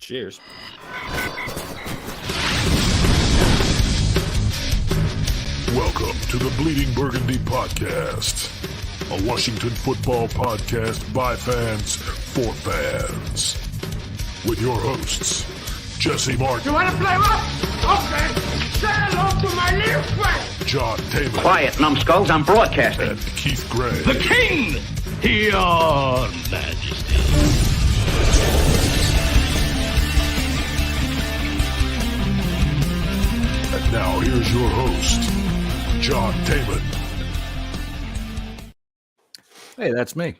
Cheers. Welcome to the Bleeding Burgundy Podcast, a Washington football podcast by fans for fans. With your hosts, Jesse Martin. You want to play what? Okay. Say hello to my little friend. John Taylor. Quiet, numbskulls, I'm broadcasting. And Keith Gray. The King, your Majesty. And now here's your host, John Taylor. Hey, that's me.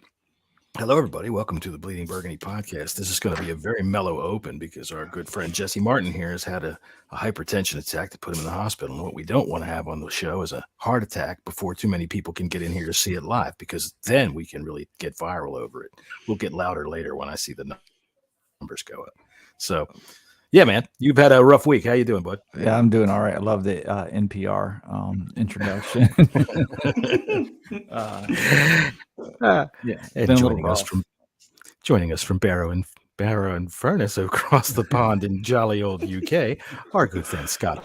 Hello, everybody. Welcome to the Bleeding Burgundy Podcast. This is going to be a very mellow open because our good friend Jesse Martin here has had a hypertension attack that put him in the hospital. And what we don't want to have on the show is a heart attack before too many people can get in here to see it live, because then we can really get viral over it. We'll get louder later when I see the numbers go up. So, yeah, man, you've had a rough week. How you doing, bud? Yeah, I'm doing all right. I love the NPR introduction. And joining us from Barrow and Furnace across the pond in jolly old UK, our good friend Scott.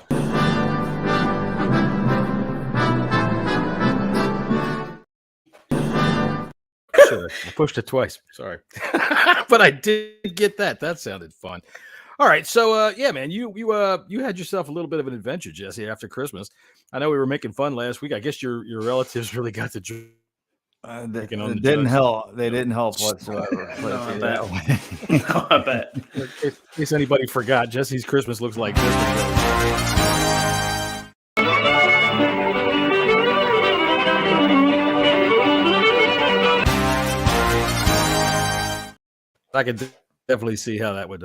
Sure, I pushed it twice. Sorry, but I did get that. That sounded fun. All right, so yeah, man, you had yourself a little bit of an adventure, Jesse, after Christmas. I know we were making fun last week. I guess your relatives really got to. They didn't help. They didn't help whatsoever. I bet. In case anybody forgot, Jesse's Christmas looks like this. I could definitely see how that would.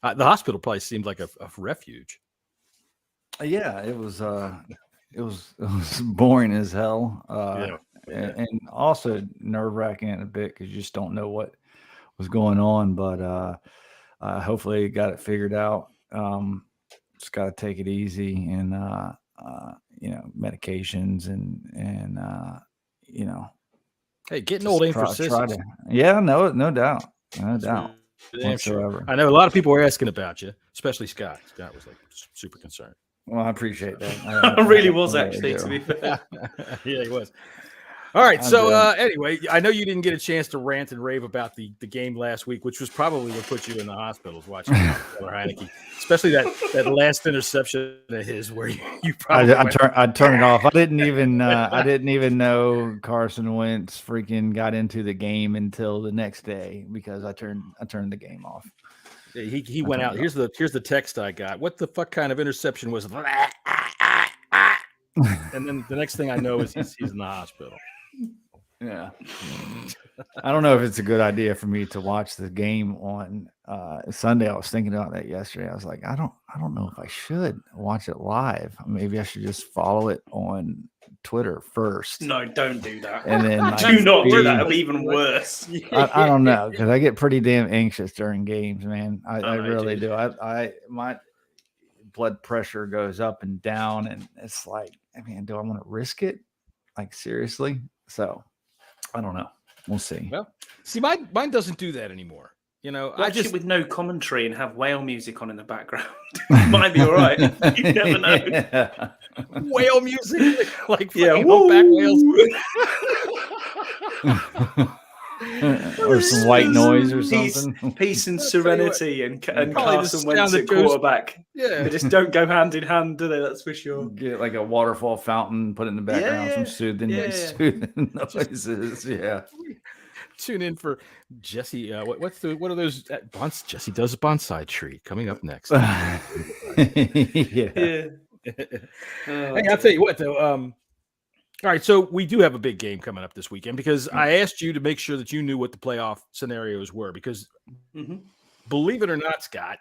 The hospital probably seemed like a refuge. Yeah, it was boring as hell. And also nerve-wracking a bit because you just don't know what was going on. But hopefully, got it figured out. Just got to take it easy, and medications and Hey, getting old ain't for sissies. Yeah, no doubt, no doubt. Sure. I know a lot of people were asking about you, especially Scott. Scott was like super concerned. Well, I appreciate that. I really was actually, to be fair. Yeah, he was. All right. So anyway, I know you didn't get a chance to rant and rave about the game last week, which was probably what put you in the hospitals watching Taylor Heineke, especially that last interception of his where you probably I'd turn it off. I didn't even know Carson Wentz freaking got into the game until the next day because I turned the game off. He went out. Here's the text I got. What the fuck kind of interception was? And then the next thing I know is he's in the hospital. Yeah. I don't know if it's a good idea for me to watch the game on Sunday. I was thinking about that yesterday. I was like, I don't know if I should watch it live. Maybe I should just follow it on Twitter first. No, don't do that. And then do not do that. It'll be even worse. I don't know, because I get pretty damn anxious during games, man. I really do. My blood pressure goes up and down, and it's like, do I want to risk it? Like, seriously? So I don't know. We'll see. Well, see, mine doesn't do that anymore. Watch it with no commentary and have whale music on in the background. Might be all right. You never know. Yeah. Whale music, like humpback whales. Or some white noise or something. Peace and serenity and Carson Wentz at quarterback. Yeah. They just don't go hand in hand, do they? That's for sure. Get like a waterfall fountain, put it in the background, some soothing noises. Yeah. Tune in for Jesse. What are those? Jesse does a bonsai tree coming up next. Yeah. Hey, I'll tell you what though. All right, so we do have a big game coming up this weekend because I asked you to make sure that you knew what the playoff scenarios were because, believe it or not, Scott,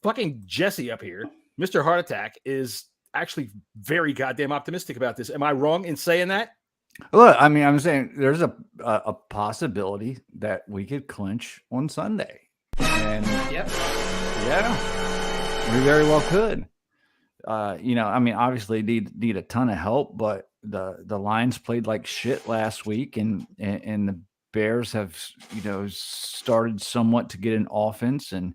fucking Jesse up here, Mr. Heart Attack, is actually very goddamn optimistic about this. Am I wrong in saying that? Look, I'm saying there's a possibility that we could clinch on Sunday. And yep. Yeah, we very well could. Obviously need a ton of help, but the Lions played like shit last week, and the Bears have started somewhat to get an offense, and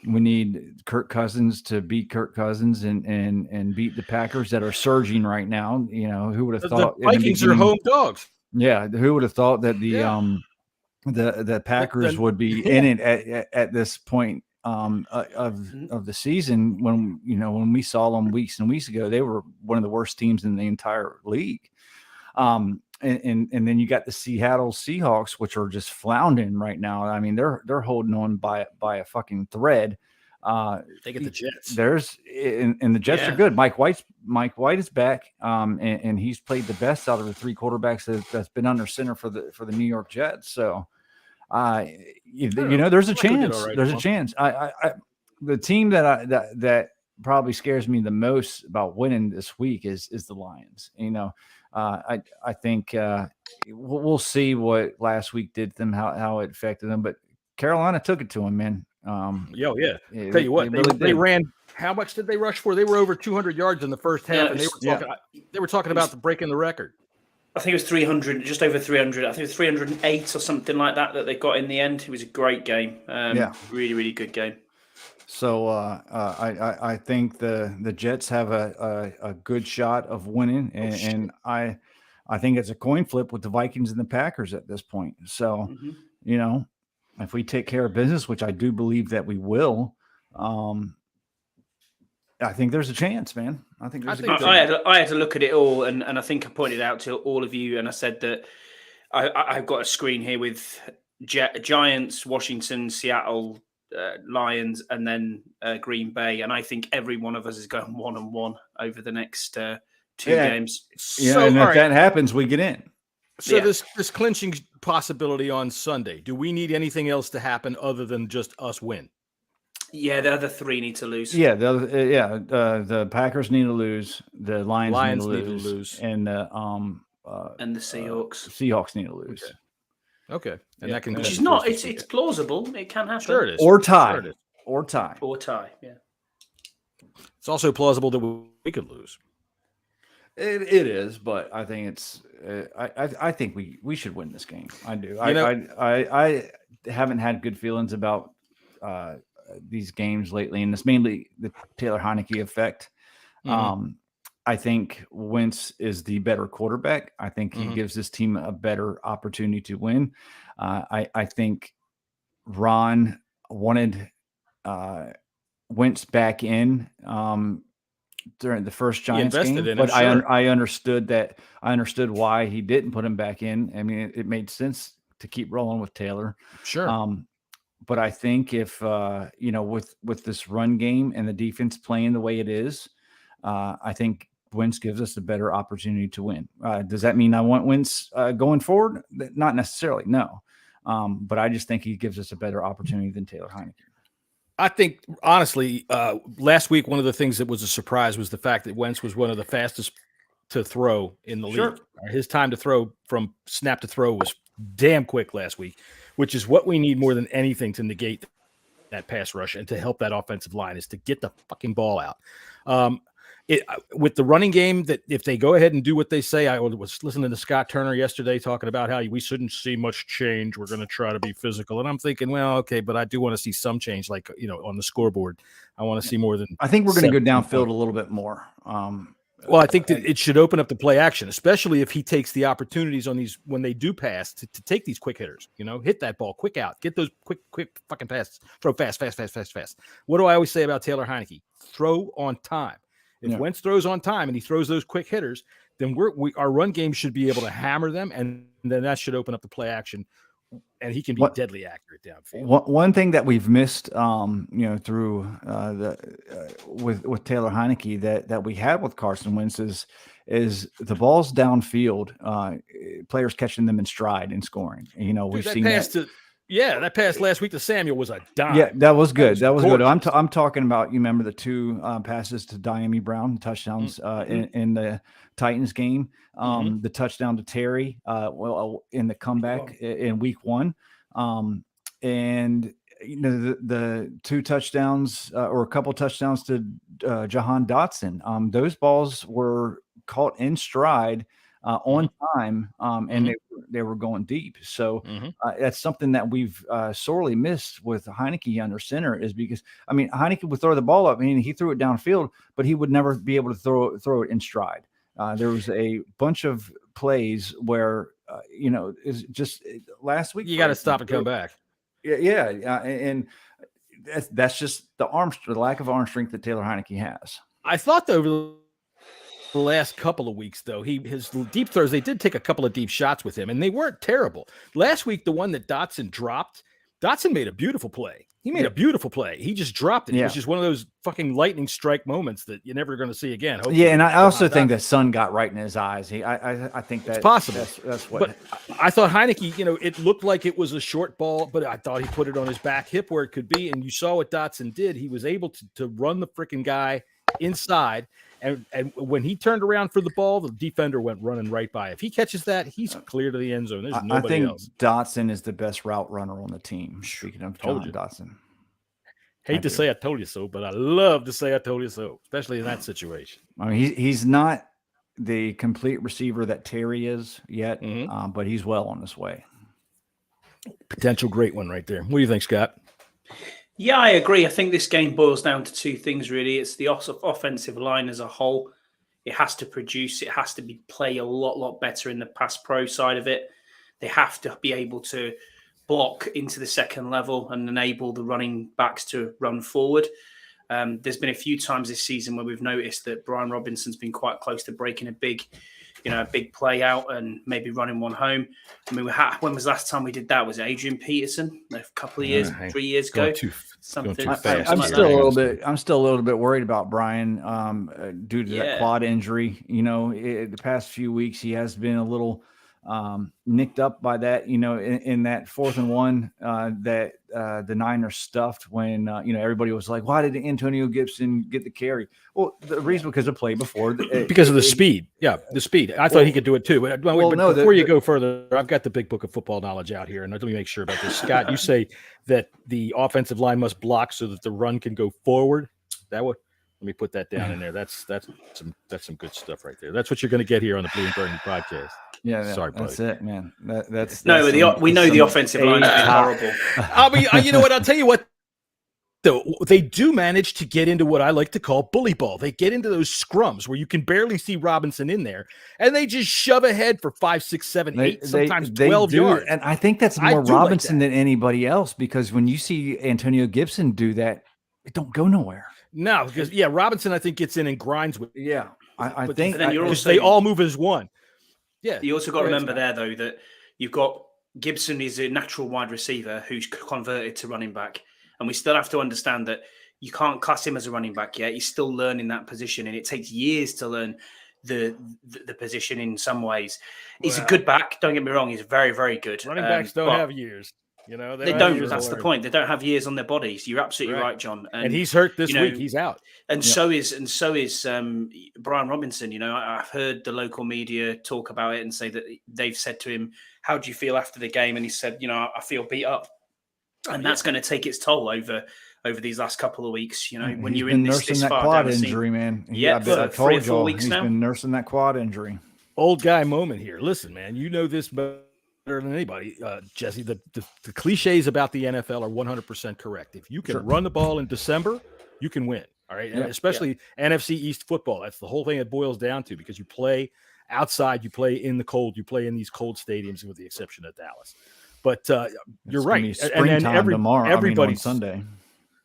We need Kirk Cousins to beat Kirk Cousins and beat the Packers that are surging right now. You know, who would have thought the Vikings are home dogs. Yeah, who would have thought that the Packers would be in it at this point of the season when we saw them weeks and weeks ago. They were one of the worst teams in the entire league. And then you got the Seattle Seahawks, which are just floundering right now. I mean, they're holding on by a fucking thread. They get the Jets. And the Jets are good. Mike White is back, and he's played the best out of the three quarterbacks that's been under center for the New York Jets. So, there's a chance. There's a chance. The team that probably scares me the most about winning this week is the Lions. I think we'll see what last week did to them, how it affected them, but Carolina took it to them, man. Tell you what, they ran. How much did they rush for? They were over 200 yards in the first half, and they were talking about breaking the record. I think it was 300, just over 300. I think it was 308 or something like that they got in the end. It was a great game. Really, really good game. So I think the Jets have a good shot of winning, and I think it's a coin flip with the Vikings and the Packers at this point. So, if we take care of business, which I do believe that we will, I think there's a chance, man. I had to look at it all, and I think I pointed out to all of you, and I said that I've got a screen here with Giants, Washington, Seattle, Lions, and then Green Bay, and I think every one of us is going 1-1 over the next 2 games. Yeah, and if that happens, we get in. So this clinching possibility on Sunday, do we need anything else to happen other than just us win? Yeah, the other three need to lose. Yeah, the Packers need to lose. The Lions need to lose, and the Seahawks need to lose. Okay. And that can which is not. It's plausible. It can happen. Sure it is. Or tie. Sure it is. Or tie. Yeah. It's also plausible that we could lose. It is, but I think it's. I think we should win this game. I do. I haven't had good feelings about these games lately, and it's mainly the Taylor Heineke effect. Mm-hmm. I think Wentz is the better quarterback. I think he gives this team a better opportunity to win. I think Ron wanted Wentz back in during the first Giants game, but I understood that. I understood why he didn't put him back in. I mean, it made sense to keep rolling with Taylor. Sure. But I think if with this run game and the defense playing the way it is, I think Wentz gives us a better opportunity to win. Does that mean I want Wentz going forward? Not necessarily, no. But I just think he gives us a better opportunity than Taylor Heineke. I think, honestly, last week, one of the things that was a surprise was the fact that Wentz was one of the fastest to throw in the league. His time to throw from snap to throw was damn quick last week, which is what we need more than anything to negate that pass rush and to help that offensive line is to get the fucking ball out. With the running game, that if they go ahead and do what they say, I was listening to Scott Turner yesterday talking about how we shouldn't see much change. We're going to try to be physical. And I'm thinking, well, okay, but I do want to see some change, like, on the scoreboard. I want to see more than. I think we're going to go downfield a little bit more. Well, I think that it should open up the play action, especially if he takes the opportunities on these when they do pass to take these quick hitters. Hit that ball, quick out, get those quick fucking passes, throw fast. What do I always say about Taylor Heineke? Throw on time. If Wentz throws on time and he throws those quick hitters, then our run game should be able to hammer them, and then that should open up the play action, and he can be deadly accurate downfield. One thing that we've missed, through with Taylor Heineke that we had with Carson Wentz is the balls downfield, players catching them in stride and scoring. We've seen that. That pass last week to Samuel was a dime. Yeah, that was good. That was good. I'm talking about, you remember the two passes to Diami Brown, touchdowns in the Titans game, the touchdown to Terry in the comeback in week 1. And the two touchdowns or a couple touchdowns to Jahan Dotson. Those balls were caught in stride on time, and they were going deep. So that's something that we've sorely missed with Heineke under center, is because Heineke would throw the ball up. He threw it downfield, but he would never be able to throw it in stride. There was a bunch of plays where it's just last week you got to stop and come back. And that's just the lack of arm strength that Taylor Heineke has. I thought over the last couple of weeks, though, his deep throws, they did take a couple of deep shots with him, and they weren't terrible. Last week, the one that Dotson dropped, Dotson made a beautiful play. He made a beautiful play. He just dropped it. It was just one of those fucking lightning strike moments that you're never going to see again. Hopefully. Yeah, and I also think the sun got right in his eyes. I think that's possible. That's what. But I thought Heineke, it looked like it was a short ball, but I thought he put it on his back hip where it could be. And you saw what Dotson did. He was able to run the freaking guy inside. And when he turned around for the ball, the defender went running right by. If he catches that, he's clear to the end zone. There's nobody else. Dotson is the best route runner on the team. Speaking of Dotson. Hate to say I told you so, but I love to say I told you so, especially in that situation. He's not the complete receiver that Terry is yet, but he's well on his way. Potential great one right there. What do you think, Scott? Yeah, I agree. I think this game boils down to two things, really. It's the offensive line as a whole. It has to produce. It has to play a lot better in the pass pro side of it. They have to be able to block into the second level and enable the running backs to run forward. There's been a few times this season where we've noticed that Brian Robinson's been quite close to breaking a big play out and maybe running one home. When was the last time we did that? Was it Adrian Peterson a couple of years, 3 years ago? I'm still a little bit worried about Brian due to that quad injury. The past few weeks he has been a little nicked up by that, in that 4th and 1 that the Niners stuffed when, everybody was like, why did Antonio Gibson get the carry? Well, the reason because of play before. Because of the speed. Yeah, the speed. I thought he could do it too. But before you go further, I've got the big book of football knowledge out here, and let me make sure about this. Scott, you say that the offensive line must block so that the run can go forward. Let me put that down in there. That's some good stuff right there. That's what you're going to get here on the Blue and Burgundy podcast. Yeah, sorry, buddy. That's it, man. We know the offensive line has been horrible. You know what? I'll tell you what. Though they do manage to get into what I like to call bully ball. They get into those scrums where you can barely see Robinson in there, and they just shove ahead for 5, 6, 7, 8, sometimes 12 yards. And I think that's more Robinson than anybody else, because when you see Antonio Gibson do that, it don't go nowhere. No, because Robinson I think gets in and grinds with. Yeah, I think they all move as one. Yeah, you also got to remember there though that you've got Gibson is a natural wide receiver who's converted to running back, and we still have to understand that you can't class him as a running back yet. He's still learning that position, and it takes years to learn the position in some ways. He's a good back. Don't get me wrong; he's very, very good. Running backs don't have years. They don't. That's the point. They don't have years on their bodies. You're absolutely right, John. And he's hurt this week. He's out. And so is Brian Robinson. I've heard the local media talk about it and say that they've said to him, "How do you feel after the game?" And he said, "I feel beat up," and that's going to take its toll over these last couple of weeks. When you're in this that far quad down injury, man. Yeah, for 3 or 4 weeks now. He's been nursing that quad injury. Old guy moment here. Listen, man, you know this better than anybody, Jesse. The cliches about the NFL are 100% correct. If you can run the ball in December, you can win. All right, and especially NFC East football. That's the whole thing it boils down to, because you play outside, you play in the cold, you play in these cold stadiums, with the exception of Dallas. But you're right. Springtime tomorrow. Everybody's on Sunday.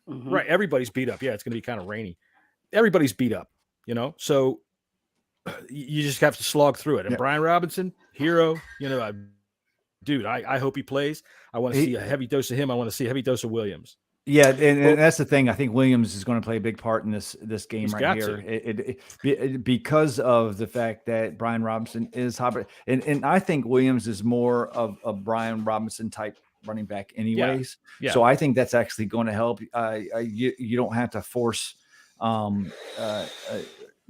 Right, everybody's beat up. Yeah, it's going to be kind of rainy. Everybody's beat up. So you just have to slog through it. And Brian Robinson, hero. Dude, I hope he plays. I want to see a heavy dose of him. I want to see a heavy dose of Williams. Yeah, and that's the thing. I think Williams is going to play a big part in this game right here. Because of the fact that Brian Robinson is hybrid. And I think Williams is more of a Brian Robinson type running back anyways. Yeah. So I think that's actually going to help. You don't have to force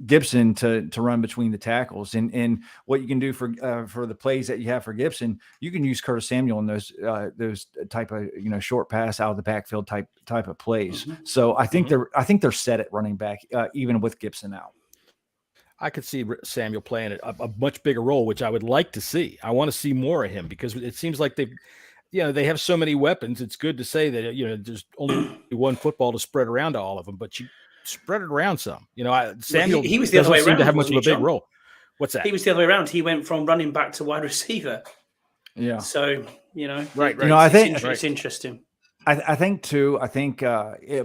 Gibson to run between the tackles, and what you can do for the plays that you have for Gibson, you can use Curtis Samuel in those type of short pass out of the backfield type of plays. So I think they're set at running back even with Gibson out. I could see Samuel playing a much bigger role, which I would like to see. I want to see more of him because it seems like they have so many weapons. It's good to say that, there's only one football to spread around to all of them, but you spread it around some. Samuel he was the other way doesn't seem around, to have much wasn't of a he, big John? role. What's that? He was the other way around. He went from running back to wide receiver. Yeah. So, right. I think it's interesting. I think too. I think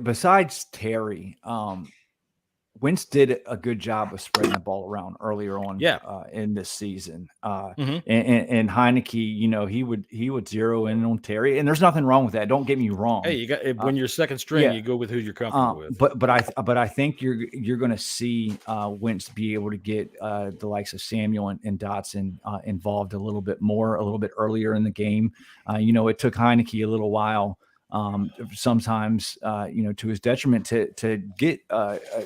besides Terry, Wentz did a good job of spreading the ball around earlier on in this season. And Heineke, he would zero in on Terry, and there's nothing wrong with that. Don't get me wrong. Hey, you got when you're second string, you go with who you're comfortable with. But I think you're going to see Wentz be able to get the likes of Samuel and Dotson involved a little bit earlier in the game. It took Heineke a little while. Sometimes, to his detriment to get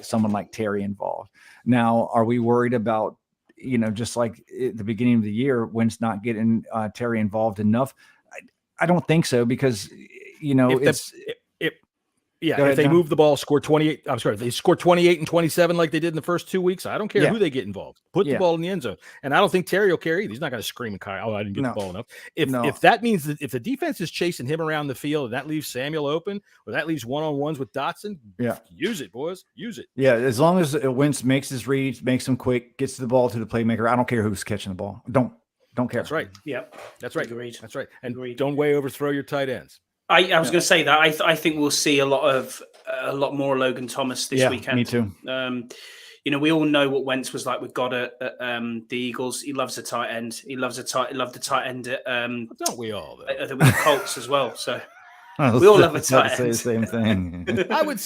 someone like Terry involved. Now, are we worried about, just like at the beginning of the year, Wentz not getting Terry involved enough? I don't think so because, if they move the ball, score 28. I'm sorry, they score 28 and 27 like they did in the first 2 weeks. I don't care who they get involved. Put the ball in the end zone. And I don't think Terry will care either. He's not going to scream and cry, I didn't get the ball enough. If that means that if the defense is chasing him around the field and that leaves Samuel open or that leaves one-on-ones with Dotson, use it, boys. Use it. Yeah, as long as Wentz makes his reads, makes them quick, gets the ball to the playmaker. I don't care who's catching the ball. Don't care. That's right. Yeah. That's right. Agreed. That's right. And don't way overthrow your tight ends. I was going to say that I think we'll see a lot more Logan Thomas this weekend. Me too. We all know what Wentz was like with Goddard at the Eagles. He loves a tight end. He loved the tight end at don't we all with the Colts as well. So we all love a tight end. Say the same thing. I would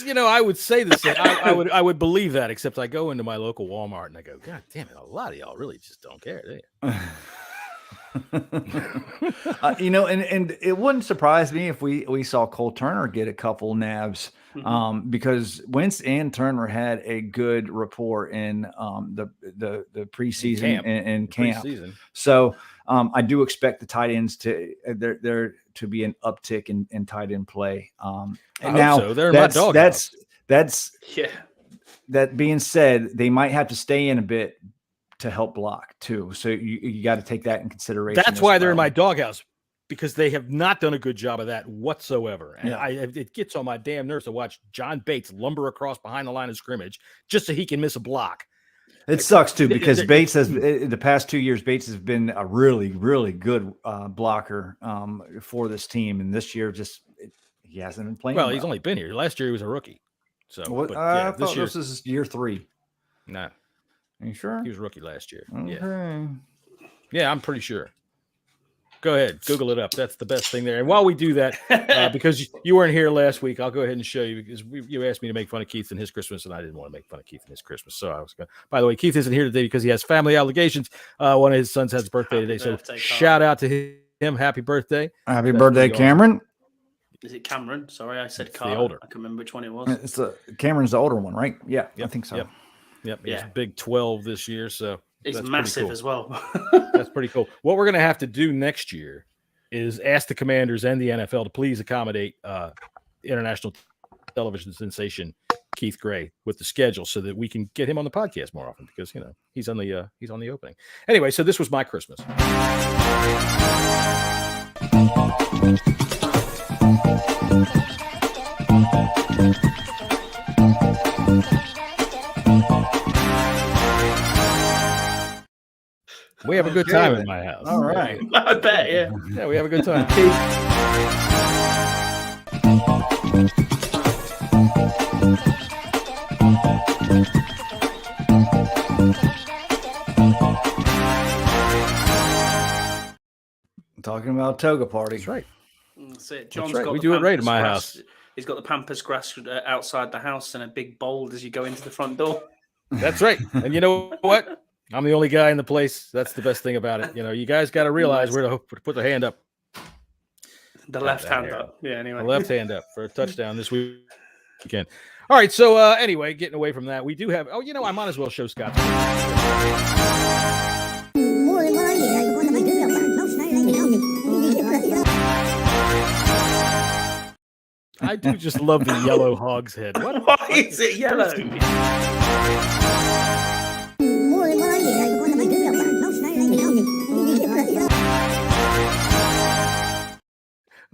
say the same. I would believe that, except I go into my local Walmart and I go, God damn it, a lot of y'all really just don't care, do you? And it wouldn't surprise me if we saw Cole Turner get a couple nabs, because Wentz and Turner had a good rapport in the preseason and camp. Preseason. So I do expect the tight ends there to be an uptick in tight end play. And now so. They're my dog. That being said, they might have to stay in a bit to help block too. So you got to take that in consideration. That's why they're in my doghouse, because they have not done a good job of that whatsoever. And it gets on my damn nerves to watch John Bates lumber across behind the line of scrimmage just so he can miss a block. It sucks too, because Bates has the past 2 years, Bates has been a really, really good blocker for this team. And this year he hasn't been playing. Well, he's only been here. Last year he was a rookie. So I thought this is year 3. Nah. Are you sure? He was rookie last year. Okay. Yeah, I'm pretty sure. Go ahead. Google it up. That's the best thing there. And while we do that, because you weren't here last week, I'll go ahead and show you, because you asked me to make fun of Keith and his Christmas, and I didn't want to make fun of Keith and his Christmas. So I was going to. By the way, Keith isn't here today because he has family obligations. One of his sons has his birthday today. So shout out to him. Happy birthday. Happy birthday, Cameron. Is it Cameron? Sorry, I said Carter. The older. I can remember which one it was. It's Cameron's the older one, right? Yeah, I think so. Yep, he's big 12 this year, so it's massive cool. As well. That's pretty cool. What we're going to have to do next year is ask the Commanders and the NFL to please accommodate international television sensation Keith Gray with the schedule, so that we can get him on the podcast more often, because he's on the opening. Anyway, so this was my Christmas. We have a good time in my house. All right. I bet, yeah. Yeah, we have a good time. I'm talking about toga party. That's right. That's it. John's That's right. got We the do it right in Pampas my grass. house. He's got the pampas grass outside the house and a big bowl as you go into the front door. That's right. And you know what? I'm the only guy in the place. That's the best thing about it. You guys got to realize where to put the hand up. The left hand up. Yeah, anyway. The left hand up for a touchdown this weekend. All right. So anyway, getting away from that, we do have. Oh, I might as well show Scott. I do just love the yellow hog's head. Why is it yellow?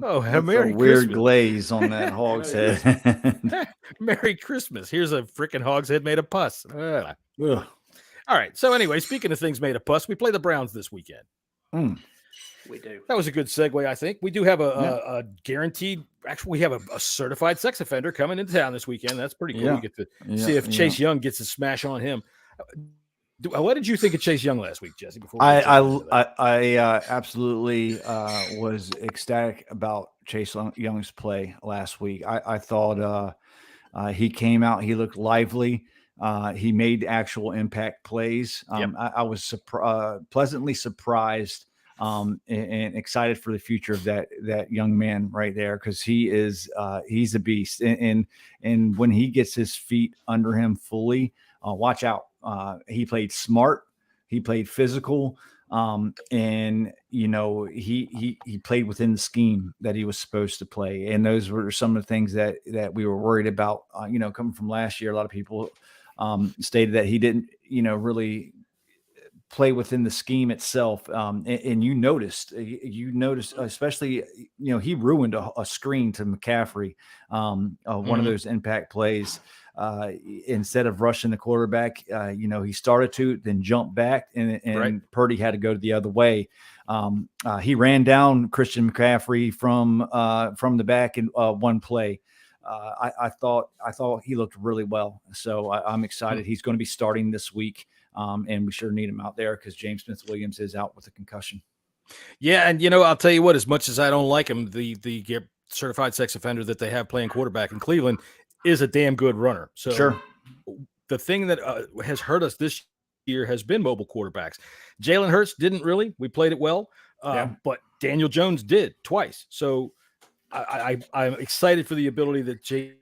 Oh, That's Merry a weird Christmas. glaze on that hog's head. Merry Christmas. Here's a freaking hog's head made of pus. Ugh. Ugh. All right. So anyway, speaking of things made of pus, we play the Browns this weekend. We do. That was a good segue, I think. We do have a guaranteed. Actually, we have a certified sex offender coming into town this weekend. That's pretty cool. Yeah. We get to see if Chase Young gets a smash on him. What did you think of Chase Young last week, Jesse? Before I absolutely was ecstatic about Chase Young's play last week. I thought he came out. He looked lively. He made actual impact plays. I was pleasantly surprised and excited for the future of that young man right there, because he's a beast. And when he gets his feet under him fully, watch out. He played smart. He played physical. And he played within the scheme that he was supposed to play. And those were some of the things that we were worried about, coming from last year. A lot of people stated that he didn't, really play within the scheme itself. And you noticed, especially, he ruined a screen to McCaffrey, one of those impact plays. Instead of rushing the quarterback, he started to, then jumped back, and Right. Purdy had to go the other way. He ran down Christian McCaffrey from the back in one play. I thought he looked really well. So I'm excited. He's going to be starting this week. And we sure need him out there because James Smith-Williams is out with a concussion. Yeah, and I'll tell you what, as much as I don't like him, the certified sex offender that they have playing quarterback in Cleveland is a damn good runner. So sure. The thing that has hurt us this year has been mobile quarterbacks. Jalen Hurts didn't really. We played it well, but Daniel Jones did twice. So I'm excited for the ability that Chase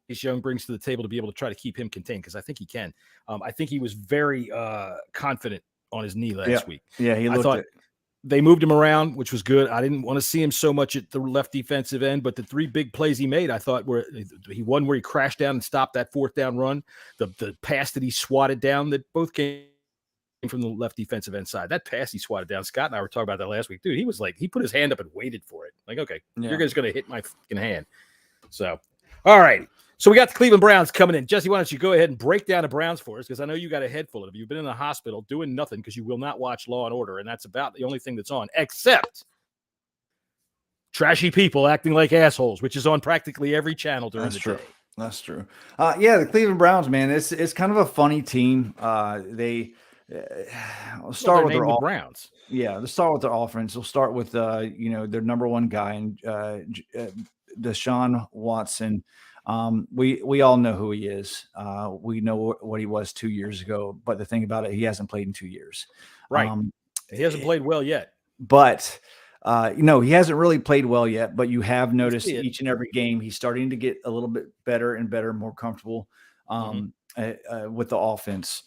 Young brings to the table to be able to try to keep him contained, because I think he can. I think he was very confident on his knee last week. Yeah, he looked. I thought they moved him around, which was good. I didn't want to see him so much at the left defensive end, but the three big plays he made, I thought were one where he crashed down and stopped that fourth down run, the pass that he swatted down, that both came from the left defensive end side. That pass he swatted down, Scott and I were talking about that last week. Dude, he was like, he put his hand up and waited for it. Like, okay, you're just going to hit my fucking hand. So, all right. So we got the Cleveland Browns coming in. Jesse, why don't you go ahead and break down the Browns for us? Because I know you got a head full of them. You've been in the hospital doing nothing because you will not watch Law and Order, and that's about the only thing that's on, except trashy people acting like assholes, which is on practically every channel during the day. That's true. The Cleveland Browns, man, it's kind of a funny team. They start with their Browns. Yeah, let's start with their offense. We'll start with their number one guy, and Deshaun Watson. We all know who he is. We know what he was 2 years ago, but the thing about it, he hasn't played in 2 years. Right. He hasn't played well yet. But he hasn't really played well yet, but you have noticed each and every game he's starting to get a little bit better and better, more comfortable with the offense.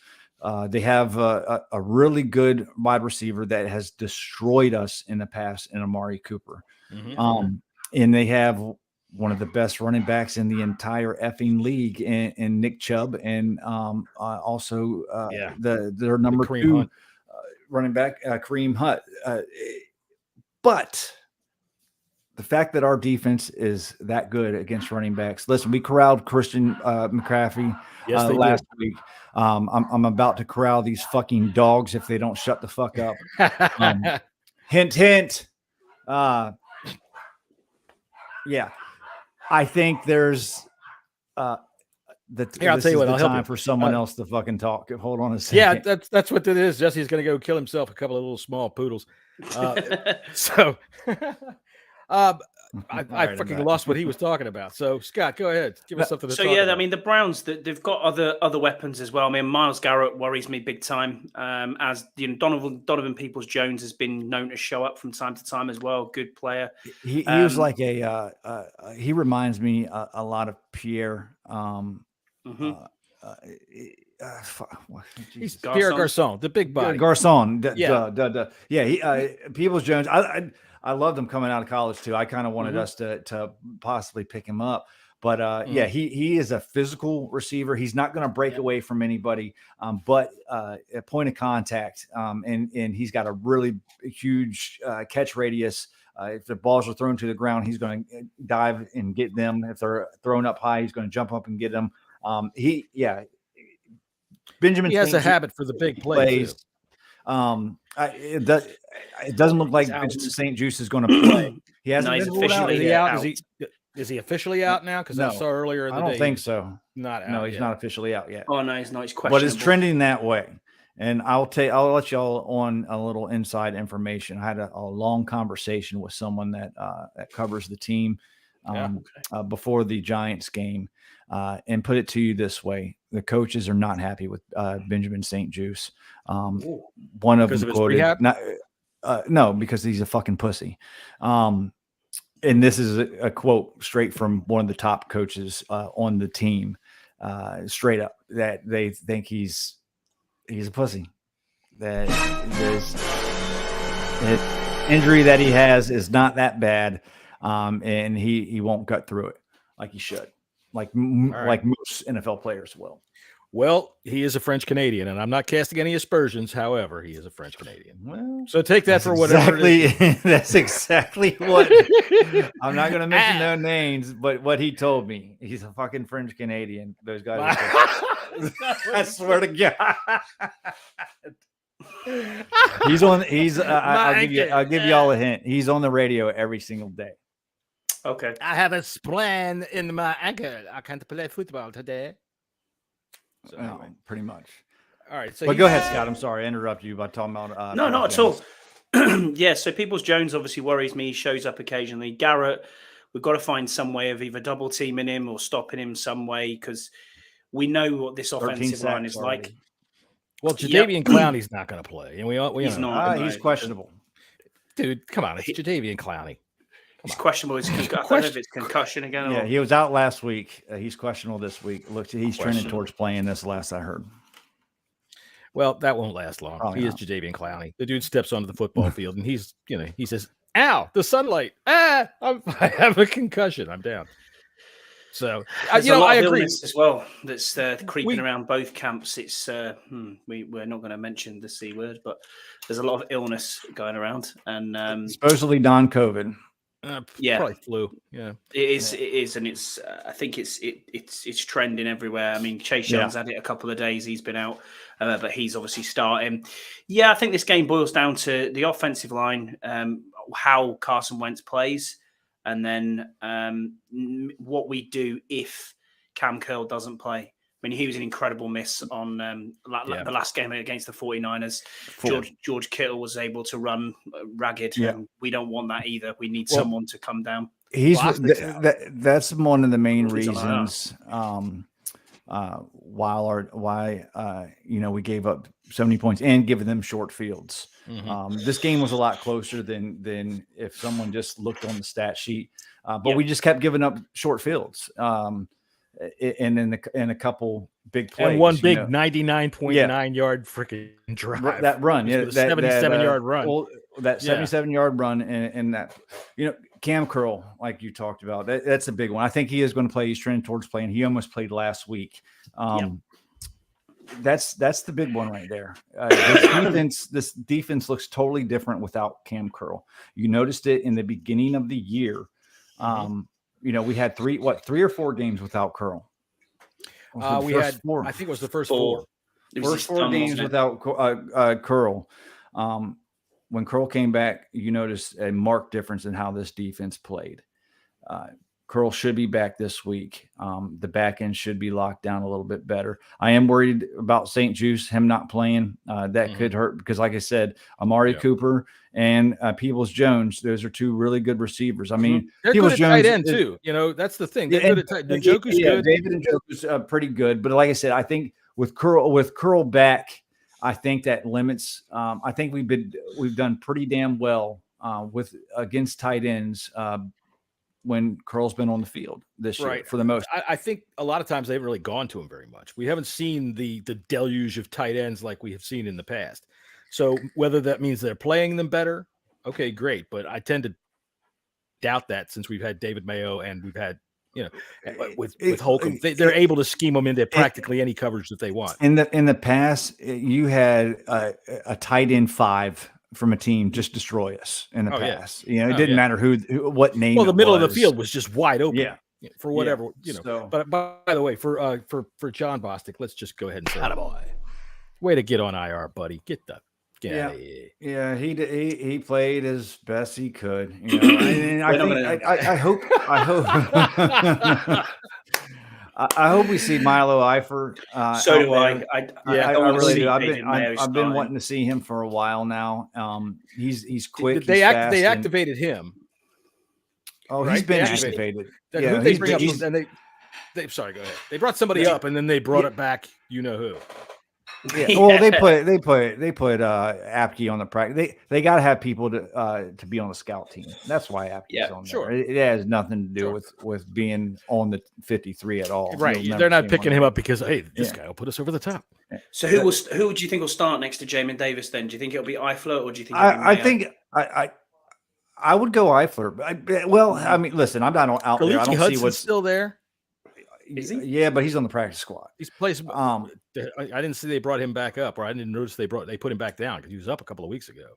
They have a really good wide receiver that has destroyed us in the past in Amari Cooper. And they have one of the best running backs in the entire effing league in Nick Chubb, and also their number two running back, Kareem Hunt. But the fact that our defense is that good against running backs. Listen, we corralled Christian McCaffrey last week. I'm about to corral these fucking dogs if they don't shut the fuck up. Hint, hint. I think there's I'll tell you what, I'll help you. For someone else to fucking talk. Hold on a second. Yeah, that's what it is. Jesse's going to go kill himself a couple of little small poodles. I fucking lost what he was talking about. So Scott, go ahead. Give us something to talk about. I mean, the Browns, they've got other weapons as well. I mean, Myles Garrett worries me big time. As Donovan Peoples-Jones has been known to show up from time to time as well. Good player. He was like he reminds me a lot of Pierre. He's Pierre Garçon, the big body. Garçon. Peoples-Jones. I loved him coming out of college too. I kind of wanted us to possibly pick him up, but he is a physical receiver. He's not going to break away from anybody, but at point of contact, and he's got a really huge catch radius. If the balls are thrown to the ground, he's going to dive and get them. If they're thrown up high, he's going to jump up and get them. Benjamin. He has St. a habit for the big plays. It doesn't look like Benjamin St. Juice is going to play. He hasn't been ruled out. Is he out? Is he officially out now? Because I saw earlier in the day. I don't think so. Not out. No, he's not officially out yet. Oh no, he's not. He's questionable. But it's trending that way. And I'll let y'all on a little inside information. I had a long conversation with someone that covers the team before the Giants game, and put it to you this way: the coaches are not happy with Benjamin St. Juice. One of them quoted, no, because he's a fucking pussy. And this is a quote straight from one of the top coaches on the team, straight up, that they think he's a pussy. That the injury that he has is not that bad, and he won't cut through it like he should, like most NFL players will. Well, he is a French Canadian, and I'm not casting any aspersions. However, he is a French Canadian. Well, so take that for whatever. That's exactly what. I'm not going to mention no names, but what he told me, he's a fucking French Canadian. Those guys. I swear to God. I'll give you all a hint. He's on the radio every single day. Okay. I have a sprain in my ankle. I can't play football today. So anyway, pretty much. All right. So but go ahead, Scott. I'm sorry I interrupt you by talking about. No, not at all. Yeah. So Peoples-Jones obviously worries me. He shows up occasionally. Garrett, we've got to find some way of either double teaming him or stopping him some way, because we know what this offensive line is like. Well, Jadeveon Clowney's not going to play, and he's not. He's questionable. Dude, come on, it's Jadeveon Clowney. He's questionable. I don't know if it's concussion again. Yeah, he was out last week. He's questionable this week. Look, he's trending towards playing this last I heard. Well, that won't last long. Probably he is Jadeveon Clowney. The dude steps onto the football field and he says, "Ow, the sunlight! I have a concussion. I'm down." So, I agree as well. That's creeping around both camps. It's we're not going to mention the C word, but there's a lot of illness going around, and supposedly non-COVID. Probably flu. Yeah, it is, and it's. I think it's trending everywhere. I mean, Chase Young's had it a couple of days. He's been out, but he's obviously starting. Yeah, I think this game boils down to the offensive line, how Carson Wentz plays, and then what we do if Cam Curl doesn't play. I mean, he was an incredible miss on the last game against the 49ers. George Kittle was able to run ragged. Yeah. And we don't want that either. We need someone to come down. That's one of the main reasons why we gave up so many points and giving them short fields. Mm-hmm. This game was a lot closer than if someone just looked on the stat sheet. But we just kept giving up short fields. And in a couple big plays, and one big 99.9 yard freaking drive. That run, that 77-yard run. Well, that 77-yard run, and that Cam Curl, like you talked about, that's a big one. I think he is going to play. He's trending towards playing. He almost played last week. That's the big one right there. This defense looks totally different without Cam Curl. You noticed it in the beginning of the year. We had three or four games without Curl. We had four. I think it was the first four. First four games without Curl. When Curl came back, you noticed a marked difference in how this defense played. Curl should be back this week. The back end should be locked down a little bit better. I am worried about St. Juice, him not playing. That could hurt because, like I said, Amari Cooper and Peoples-Jones, those are two really good receivers. I mean, they're good at tight end too. That's the thing. They're good at tight end. Njoku's good. David Njoku's pretty good. But like I said, I think with Curl back, I think that limits. I think we've done pretty damn well against tight ends. When Curl's been on the field this year, for the most. I think a lot of times they haven't really gone to him very much. We haven't seen the deluge of tight ends like we have seen in the past. So whether that means they're playing them better, okay, great. But I tend to doubt that since we've had David Mayo and we've had, with Holcomb, they're able to scheme them into practically any coverage that they want. In the past, you had a tight end 5 from a team just destroy us in the Yeah. past. You know, it didn't matter what name. Well, the middle of the field was just wide open. Yeah. For whatever, you know. So, but by the way, for John Bostic, let's just go ahead and say, attaboy. Way to get on IR, buddy. Get out of here. Yeah, he played as best he could. You know, and I hope I hope we see Milo Eifert. So do I. I really do. I've been wanting to see him for a while now. He's quick. They activated him. Oh, right? He's been activated. They bring up, and they sorry, go ahead. They brought somebody up, and then they brought it back. You know who? Yeah. Well, they put Apke on the practice. They got to have people to be on the scout team. That's why Apke's on there. Sure. It has nothing to do with being on the 53 at all. Right. They're not picking him up because this guy will put us over the top. So who do you think will start next to Jamin Davis? Then do you think it'll be Eifler, or do you think? I would go Eifler. Well, I mean, listen, I'm not out there. I don't see what's still there. Is he? Yeah, but he's on the practice squad. He's placed. I didn't see they brought him back up, or I didn't notice they put him back down because he was up a couple of weeks ago.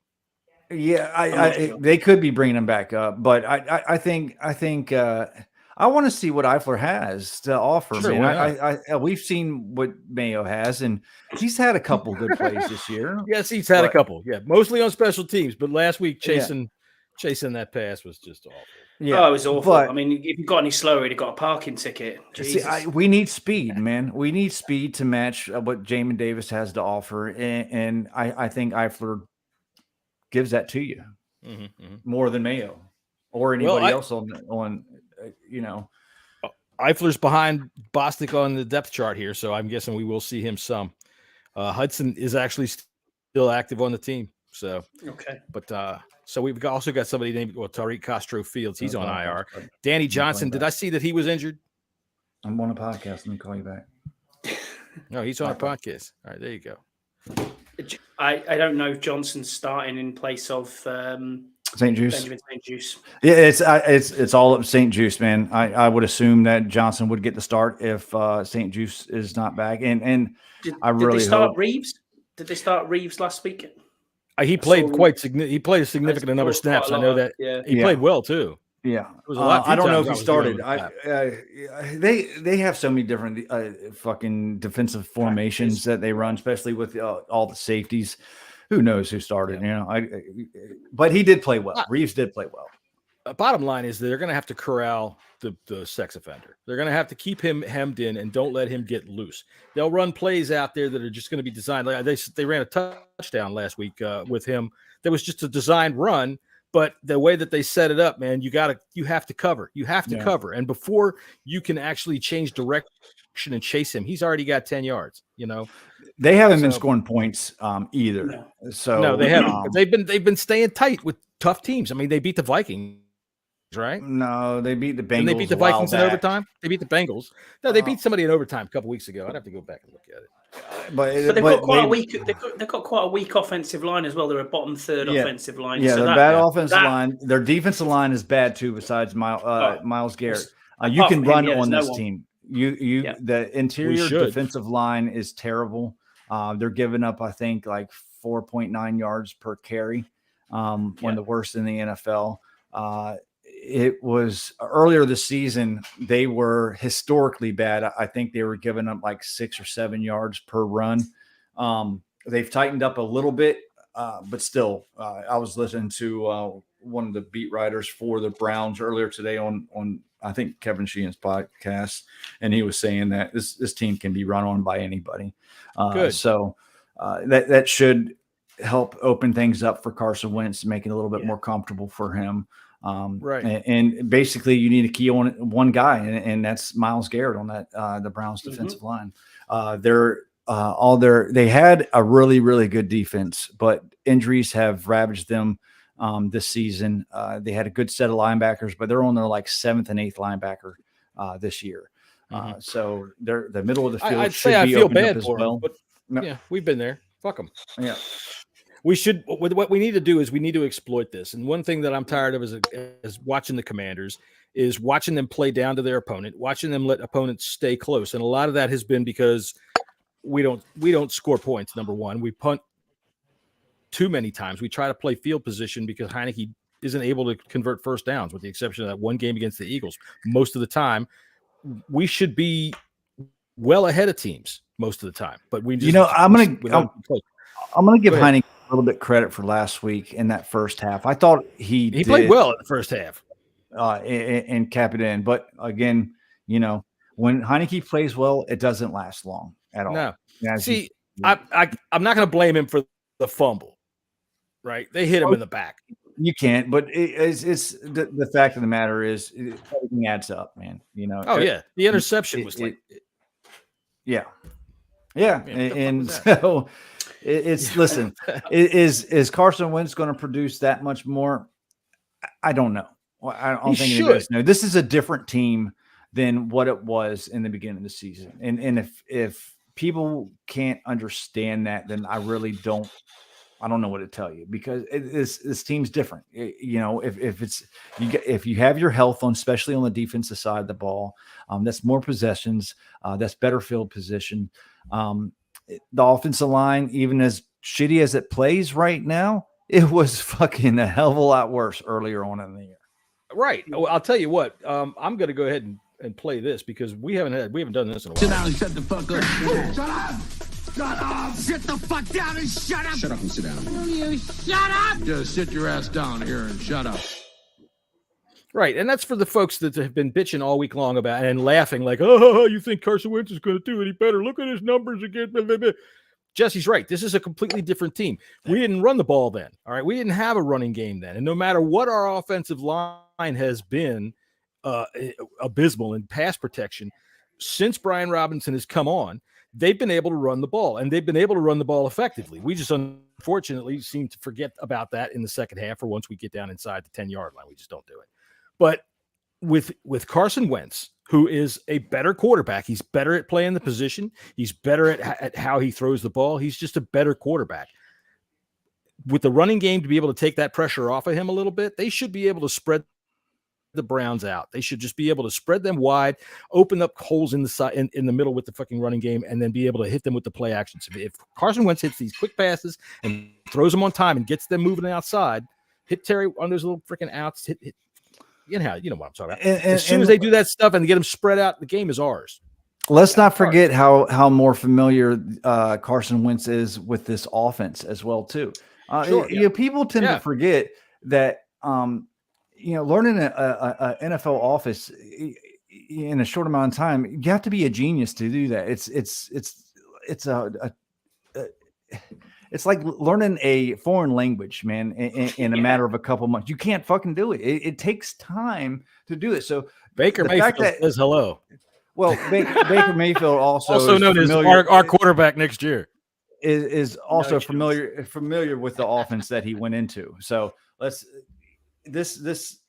Yeah, they could be bringing him back up, but I think I want to see what Eifler has to offer. Sure, man. We've seen what Mayo has, and he's had a couple good plays this year. Yes, he's had a couple. Yeah, mostly on special teams, but last week chasing that pass was just awful. Yeah, it was awful. But, I mean, if you got any slower, he'd have got a parking ticket. See, we need speed, man. We need speed to match what Jamin Davis has to offer, and I think Eifler gives that to you more than Mayo or anybody else on. You know, Eifler's behind Bostic on the depth chart here, so I'm guessing we will see him some. Hudson is actually still active on the team, so okay, but. So we've also got somebody named Tariq Castro Fields. He's on IR. Danny Johnson. Did I see that he was injured? I'm on a podcast. Let me call you back. No, he's on a podcast. All right, there you go. I don't know if Johnson's starting in place of St. Juice. Benjamin St. Juice. Yeah, it's all up St. Juice, man. I would assume that Johnson would get the start if St. Juice is not back. And I really did they start hope. Reeves? Did they start Reeves last week? He played he played a significant number of snaps. I know that he played well too. Yeah, I don't know if he started. They have so many different fucking defensive formations that they run, especially with all the safeties. Who knows who started? You know, but he did play well. Reeves did play well. Bottom line is they're going to have to corral the sex offender. They're going to have to keep him hemmed in and don't let him get loose. They'll run plays out there that are just going to be designed. Like they ran a touchdown last week with him. That was just a designed run, but the way that they set it up, man, you have to cover. You have to cover, and before you can actually change direction and chase him, he's already got 10 yards. You know, they haven't been scoring points either. No. So no, they haven't. They've been staying tight with tough teams. I mean, they beat the Vikings. Right? No, they beat the Bengals. And they beat the Vikings in overtime. They beat the Bengals. No, they beat somebody in overtime a couple weeks ago. I'd have to go back and look at it. But they've got quite a weak. They've got quite a weak offensive line as well. They're a bottom third offensive line. Yeah, they're bad offensive line. Their defensive line is bad too. Besides Myles Garrett, you can run on this team. The interior defensive line is terrible. They're giving up, I think, like 4.9 yards per carry. One of the worst in the NFL. It was earlier this season. They were historically bad. I think they were giving up like 6 or 7 yards per run. They've tightened up a little bit, but still, I was listening to one of the beat writers for the Browns earlier today on I think Kevin Sheehan's podcast, and he was saying that this team can be run on by anybody. So that should help open things up for Carson Wentz, make it a little bit more comfortable for him. Right. And basically you need to key on one guy, and that's Myles Garrett on that the Browns defensive line. They had a really, really good defense, but injuries have ravaged them this season. They had a good set of linebackers, but they're on their like 7th and 8th linebacker this year. So they're the middle of the field. I'd say I feel bad for them, but yeah, we've been there. Fuck them. Yeah. We should. What we need to do is we need to exploit this. And one thing that I'm tired of is watching the Commanders is watching them play down to their opponent, watching them let opponents stay close. And a lot of that has been because we don't score points. Number one, we punt too many times. We try to play field position because Heineke isn't able to convert first downs, with the exception of that one game against the Eagles. Most of the time, we should be well ahead of teams most of the time. But we just, I'm gonna give Heineke a little bit credit for last week in that first half. I thought he played well in the first half. And cap it in. But again, when Heineke plays well, it doesn't last long at all. No. See, I'm not going to blame him for the fumble, right? They hit him in the back. You can't, but it's the fact of the matter is everything adds up, man. Oh yeah, the interception was like, yeah. And so listen, is Carson Wentz going to produce that much more? I don't know. Well, I don't think anybody knows. This is a different team than what it was in the beginning of the season. And if people can't understand that, then I really don't know what to tell you, because this team's different. If you have your health on, especially on the defensive side of the ball, that's more possessions, that's better field position. The offensive line, even as shitty as it plays right now, it was fucking a hell of a lot worse earlier on in the year. Right. Well, I'll tell you what. I'm going to go ahead and play this, because we haven't done this in a while. Sit down and shut the fuck up. Shut up! Shut up! Sit the fuck down and shut up. Shut up and sit down. Will you shut up? Just sit your ass down here and shut up. Right, and that's for the folks that have been bitching all week long about and laughing like, oh, you think Carson Wentz is going to do any better? Look at his numbers again. Blah, blah, blah. Jesse's right. This is a completely different team. We didn't run the ball then. All right, we didn't have a running game then. And no matter what our offensive line has been abysmal in pass protection, since Brian Robinson has come on, they've been able to run the ball, and they've been able to run the ball effectively. We just unfortunately seem to forget about that in the second half, or once we get down inside the 10-yard line, we just don't do it. But with Carson Wentz, who is a better quarterback, he's better at playing the position, he's better at how he throws the ball, he's just a better quarterback. With the running game to be able to take that pressure off of him a little bit, they should be able to spread the Browns out. They should just be able to spread them wide, open up holes in the side, in the middle with the fucking running game, and then be able to hit them with the play action. So if Carson Wentz hits these quick passes and throws them on time and gets them moving outside, hit Terry on those little freaking outs, hit you know what I'm talking about. As soon as they do that stuff and get them spread out, the game is ours. Let's not forget how more familiar Carson Wentz is with this offense as well too. People tend to forget that learning a NFL offense in a short amount of time, you have to be a genius to do that. It's like learning a foreign language, man, in a matter of a couple months. You can't fucking do it. It takes time to do it. So Baker Mayfield says hello. Well, Baker Mayfield also known as our quarterback next year is also familiar with the offense that he went into. So this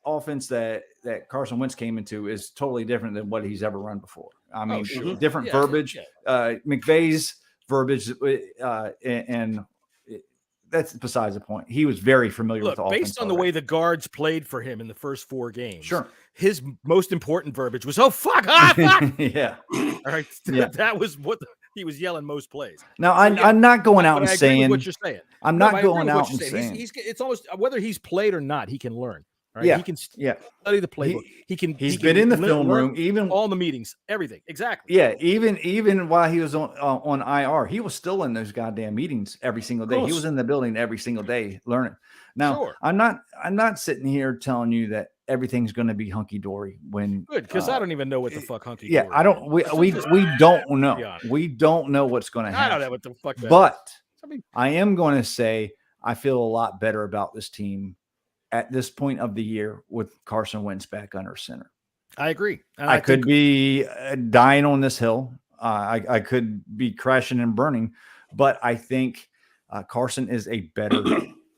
offense that Carson Wentz came into is totally different than what he's ever run before. I mean, different verbiage. McVay's verbiage, and that's besides the point. He was very familiar with the offense. Based on the way the guards played for him in the first 4 games, sure, his most important verbiage was, "Oh fuck, fuck." Yeah, all right. Yeah. That was what he was yelling most plays. Now, I'm not going out and saying what you're saying. I'm not going out and saying it's almost whether he's played or not, he can learn. Right? Yeah, he can study the playbook. He's been in the film room, even all the meetings, everything. Exactly. Yeah, even while he was on IR, he was still in those goddamn meetings every single day. He was in the building every single day learning. Now, I'm not sitting here telling you that everything's going to be hunky dory when good, because I don't even know what the fuck hunky. Yeah, I don't. We don't know. We don't know what's going to happen. I don't know what the fuck. But I am going to say I feel a lot better about this team at this point of the year with Carson Wentz back under center. I agree. And I could be dying on this hill. I could be crashing and burning, but I think Carson is a better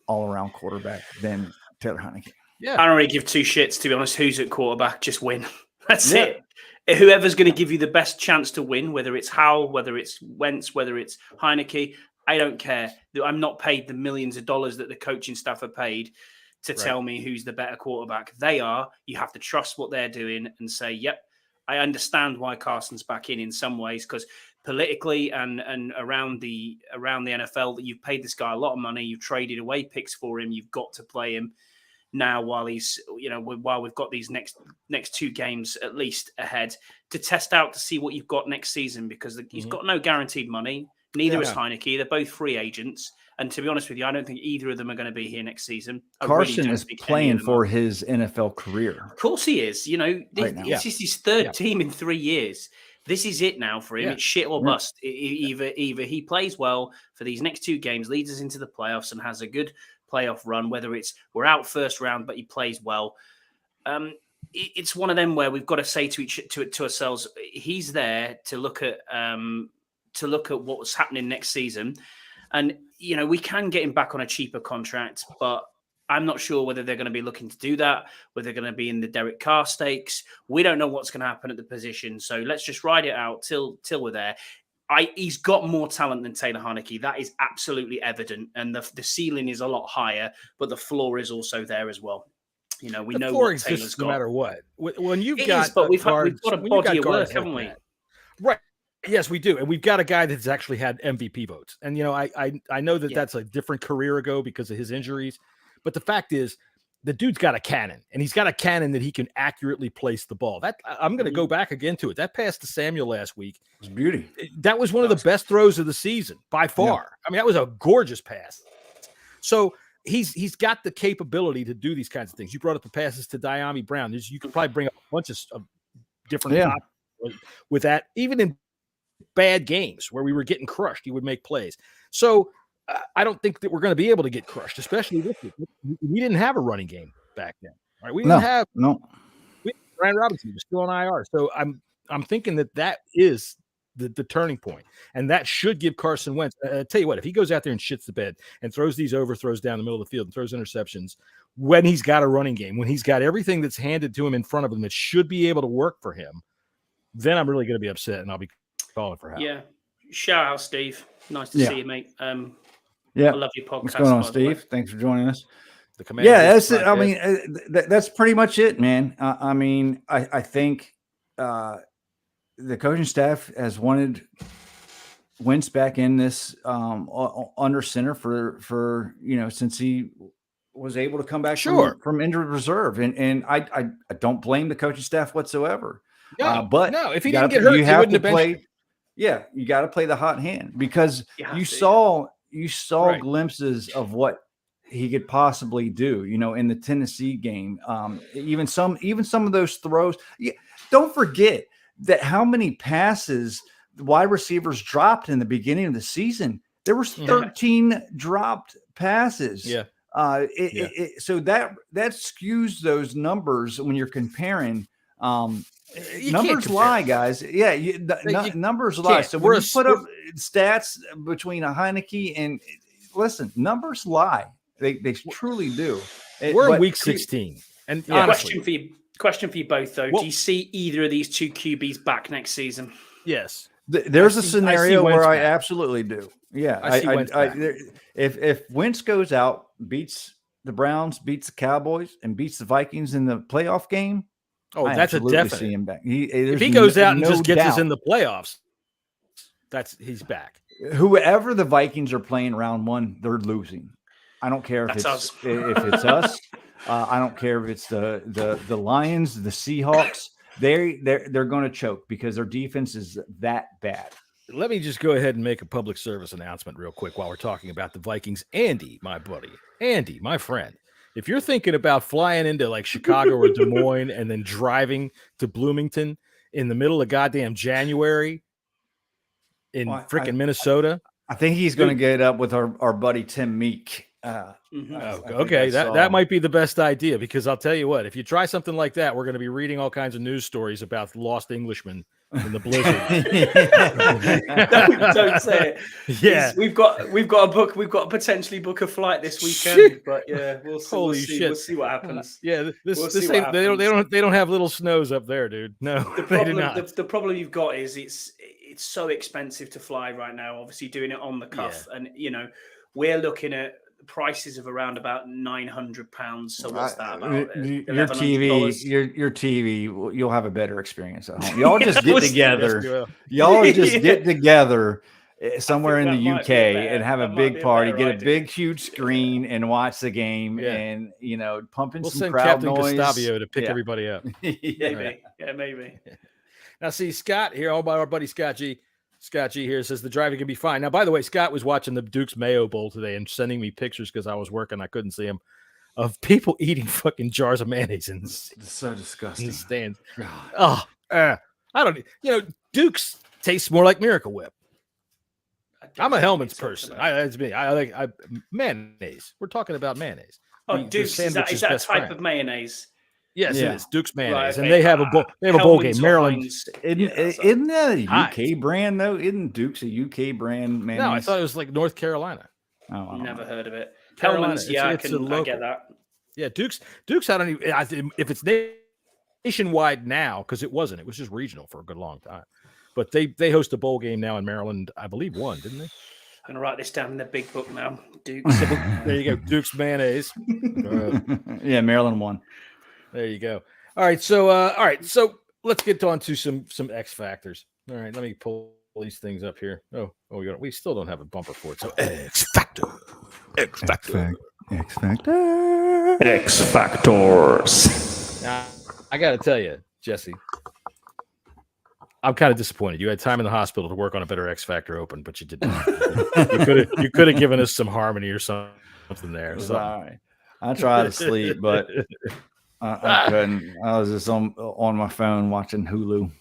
all-around quarterback than Taylor Heineke. Yeah, I don't really give 2 shits, to be honest. Who's at quarterback? Just win. That's it. Whoever's going to give you the best chance to win, whether it's Howell, whether it's Wentz, whether it's Heineke, I don't care. I'm not paid the millions of dollars that the coaching staff are paid to tell me who's the better quarterback. They are. You have to trust what they're doing and say, yep, I understand why Carson's back in some ways, because politically and around the NFL, that you've paid this guy a lot of money, you've traded away picks for him, you've got to play him now while he's, while we've got these next 2 games at least ahead to test out to see what you've got next season, because he's got no guaranteed money. Neither is Heineke. They're both free agents. And to be honest with you, I don't think either of them are going to be here next season. Carson is playing for his NFL career. Of course he is. This is his 3rd team in 3 years. This is it now for him. Yeah. It's shit or bust. Either he plays well for these next 2 games, leads us into the playoffs and has a good playoff run, whether it's we're out first round, but he plays well. It's one of them where we've got to say to ourselves, he's there to look at what's happening next season. And, we can get him back on a cheaper contract, but I'm not sure whether they're going to be looking to do that, whether they're going to be in the Derek Carr stakes. We don't know what's going to happen at the position. So let's just ride it out till we're there. He's got more talent than Taylor Heineke. That is absolutely evident. And the ceiling is a lot higher, but the floor is also there as well. We know what Taylor's got. No matter what. When you've it got, is, but we've got a body of work, haven't we? Right. Yes, we do. And we've got a guy that's actually had MVP votes. And, I know that that's a different career ago because of his injuries. But the fact is, the dude's got a cannon, and he's got a cannon that he can accurately place the ball. That I'm going to go back again to it. That pass to Samuel last week was beauty. That was one of the best throws of the season by far. Yeah. I mean, that was a gorgeous pass. So he's got the capability to do these kinds of things. You brought up the passes to Diami Brown. You could probably bring up a bunch of different topics with that. Even in bad games where we were getting crushed, he would make plays. So I don't think that we're going to be able to get crushed, especially with it. We didn't have a running game back then. Right? We didn't have Brian Robinson was still on IR. So I'm thinking that is the turning point, and that should give Carson Wentz. Tell you what, if he goes out there and shits the bed and throws these overthrows down the middle of the field and throws interceptions, when he's got a running game, when he's got everything that's handed to him in front of him that should be able to work for him, then I'm really going to be upset, and I'll be calling for help. Yeah, shout out, Steve. Nice to see you, mate. I love your podcast. What's going on, Steve? Thanks for joining us. The command. Yeah, that's it. I mean, that's pretty much it, man. I think the coaching staff has wanted Wentz back in this under center for since he was able to come back from injured reserve, and I don't blame the coaching staff whatsoever. But if he didn't get hurt, you have to play. Yeah, you got to play the hot hand, because you saw glimpses of what he could possibly do, in the Tennessee game. Even some of those throws. Yeah, don't forget that how many passes the wide receivers dropped in the beginning of the season. There was 13 dropped passes. Yeah. So that skews those numbers when you're comparing. Numbers lie, guys. Yeah, numbers lie. So when you put up stats between a Heineke and listen, numbers lie. They truly do. We're in week 16. And question for you both, though. Do you see either of these 2 QBs back next season? Yes. There's a scenario where I absolutely do. Yeah. I see Wentz back. If Wentz goes out, beats the Browns, beats the Cowboys, and beats the Vikings in the playoff game, that's a definite. See him back. If he goes out and just gets us in the playoffs, he's back. Whoever the Vikings are playing round 1, they're losing. I don't care if it's us. I don't care if it's the Lions, the Seahawks. They're going to choke because their defense is that bad. Let me just go ahead and make a public service announcement real quick while we're talking about the Vikings. Andy, my buddy, Andy, my friend. If you're thinking about flying into like Chicago or Des Moines and then driving to Bloomington in the middle of goddamn January in freaking Minnesota, I think he's going to get up with our buddy Tim Meek. Okay, that might be the best idea, because I'll tell you what, if you try something like that, we're going to be reading all kinds of news stories about lost Englishmen in the blizzard. Don't say it. Yeah, we've got to potentially book a flight this weekend. But yeah, we'll see. We'll see what happens. Yeah, this ain't, they don't have little snows up there, dude. No, they do not. The problem you've got is it's so expensive to fly right now. Obviously, doing it on the cuff, and we're looking at prices of around about £900. So what's that about? Your TV, you'll have a better experience at home. Y'all just get together. Y'all just get together somewhere in the UK and have a big party, get a big, huge screen and watch the game and, pumping some crowd noise. We'll send Captain Gustavio to pick everybody up. Maybe. Now, see, Scott here, our buddy Scott G. Scott G here says the driving can be fine. Now, by the way, Scott was watching the Duke's Mayo Bowl today and sending me pictures because I was working. I couldn't see him of people eating fucking jars of mayonnaise in It's so disgusting. the stands. I don't, Duke's tastes more like Miracle Whip. I'm a Hellman's person. That's me. I like mayonnaise. We're talking about mayonnaise. Oh, Duke's, is that a type of mayonnaise? Yes, it is Duke's mayonnaise, right, and they have a bowl. They have a bowl game. Maryland, isn't that a UK brand though? Isn't Duke's a UK brand mayonnaise? No, I thought it was like North Carolina. Oh, Never heard of it. Carolina. Hellman's, I get that. Yeah, Duke's. I don't even. If it's nationwide now, because it wasn't. It was just regional for a good long time. But they host a bowl game now in Maryland. I believe won, didn't they? I'm gonna write this down in the big book now. Duke's. There you go. Duke's mayonnaise. Yeah, Maryland won. There you go. All right, so let's get on to some X factors. All right, let me pull these things up here. We still don't have a bumper for it. So X factors. Now, I got to tell you, Jesse, I'm kind of disappointed. You had time in the hospital to work on a better X Factor open, but you didn't. You could have given us some harmony or something there. Sorry. I tried to sleep, but I couldn't. I was just on my phone watching Hulu.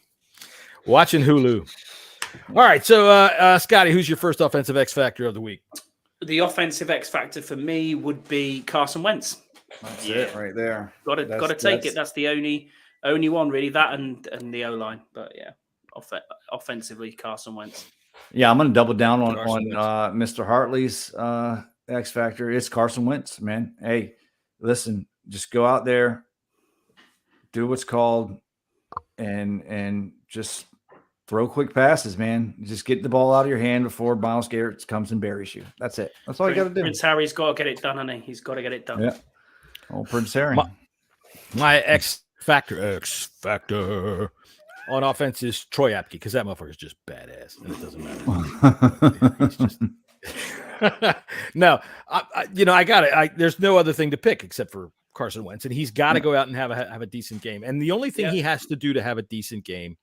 All right, so Scotty, who's your first offensive X Factor of the week? The offensive X Factor for me would be Carson Wentz. That's it right there. Got to take it. That's the only one really. That and the O line, but yeah, offensively Carson Wentz. Yeah, I'm going to double down on Mr. Hartley's X Factor. It's Carson Wentz, man. Hey, listen, just go out there, do what's called, and just throw quick passes, man. Just get the ball out of your hand before Myles Garrett comes and buries you. That's it. That's all you got to do. Prince Harry's got to get it done, hasn't he? He's got to get it done. Yeah. Oh, Prince Harry. My X Factor on offense is Troy Apke, because that motherfucker is just badass, and it doesn't matter. He's just no. I got it. There's no other thing to pick except for Carson Wentz, and he's got to go out and have a decent game. And the only thing he has to do to have a decent game: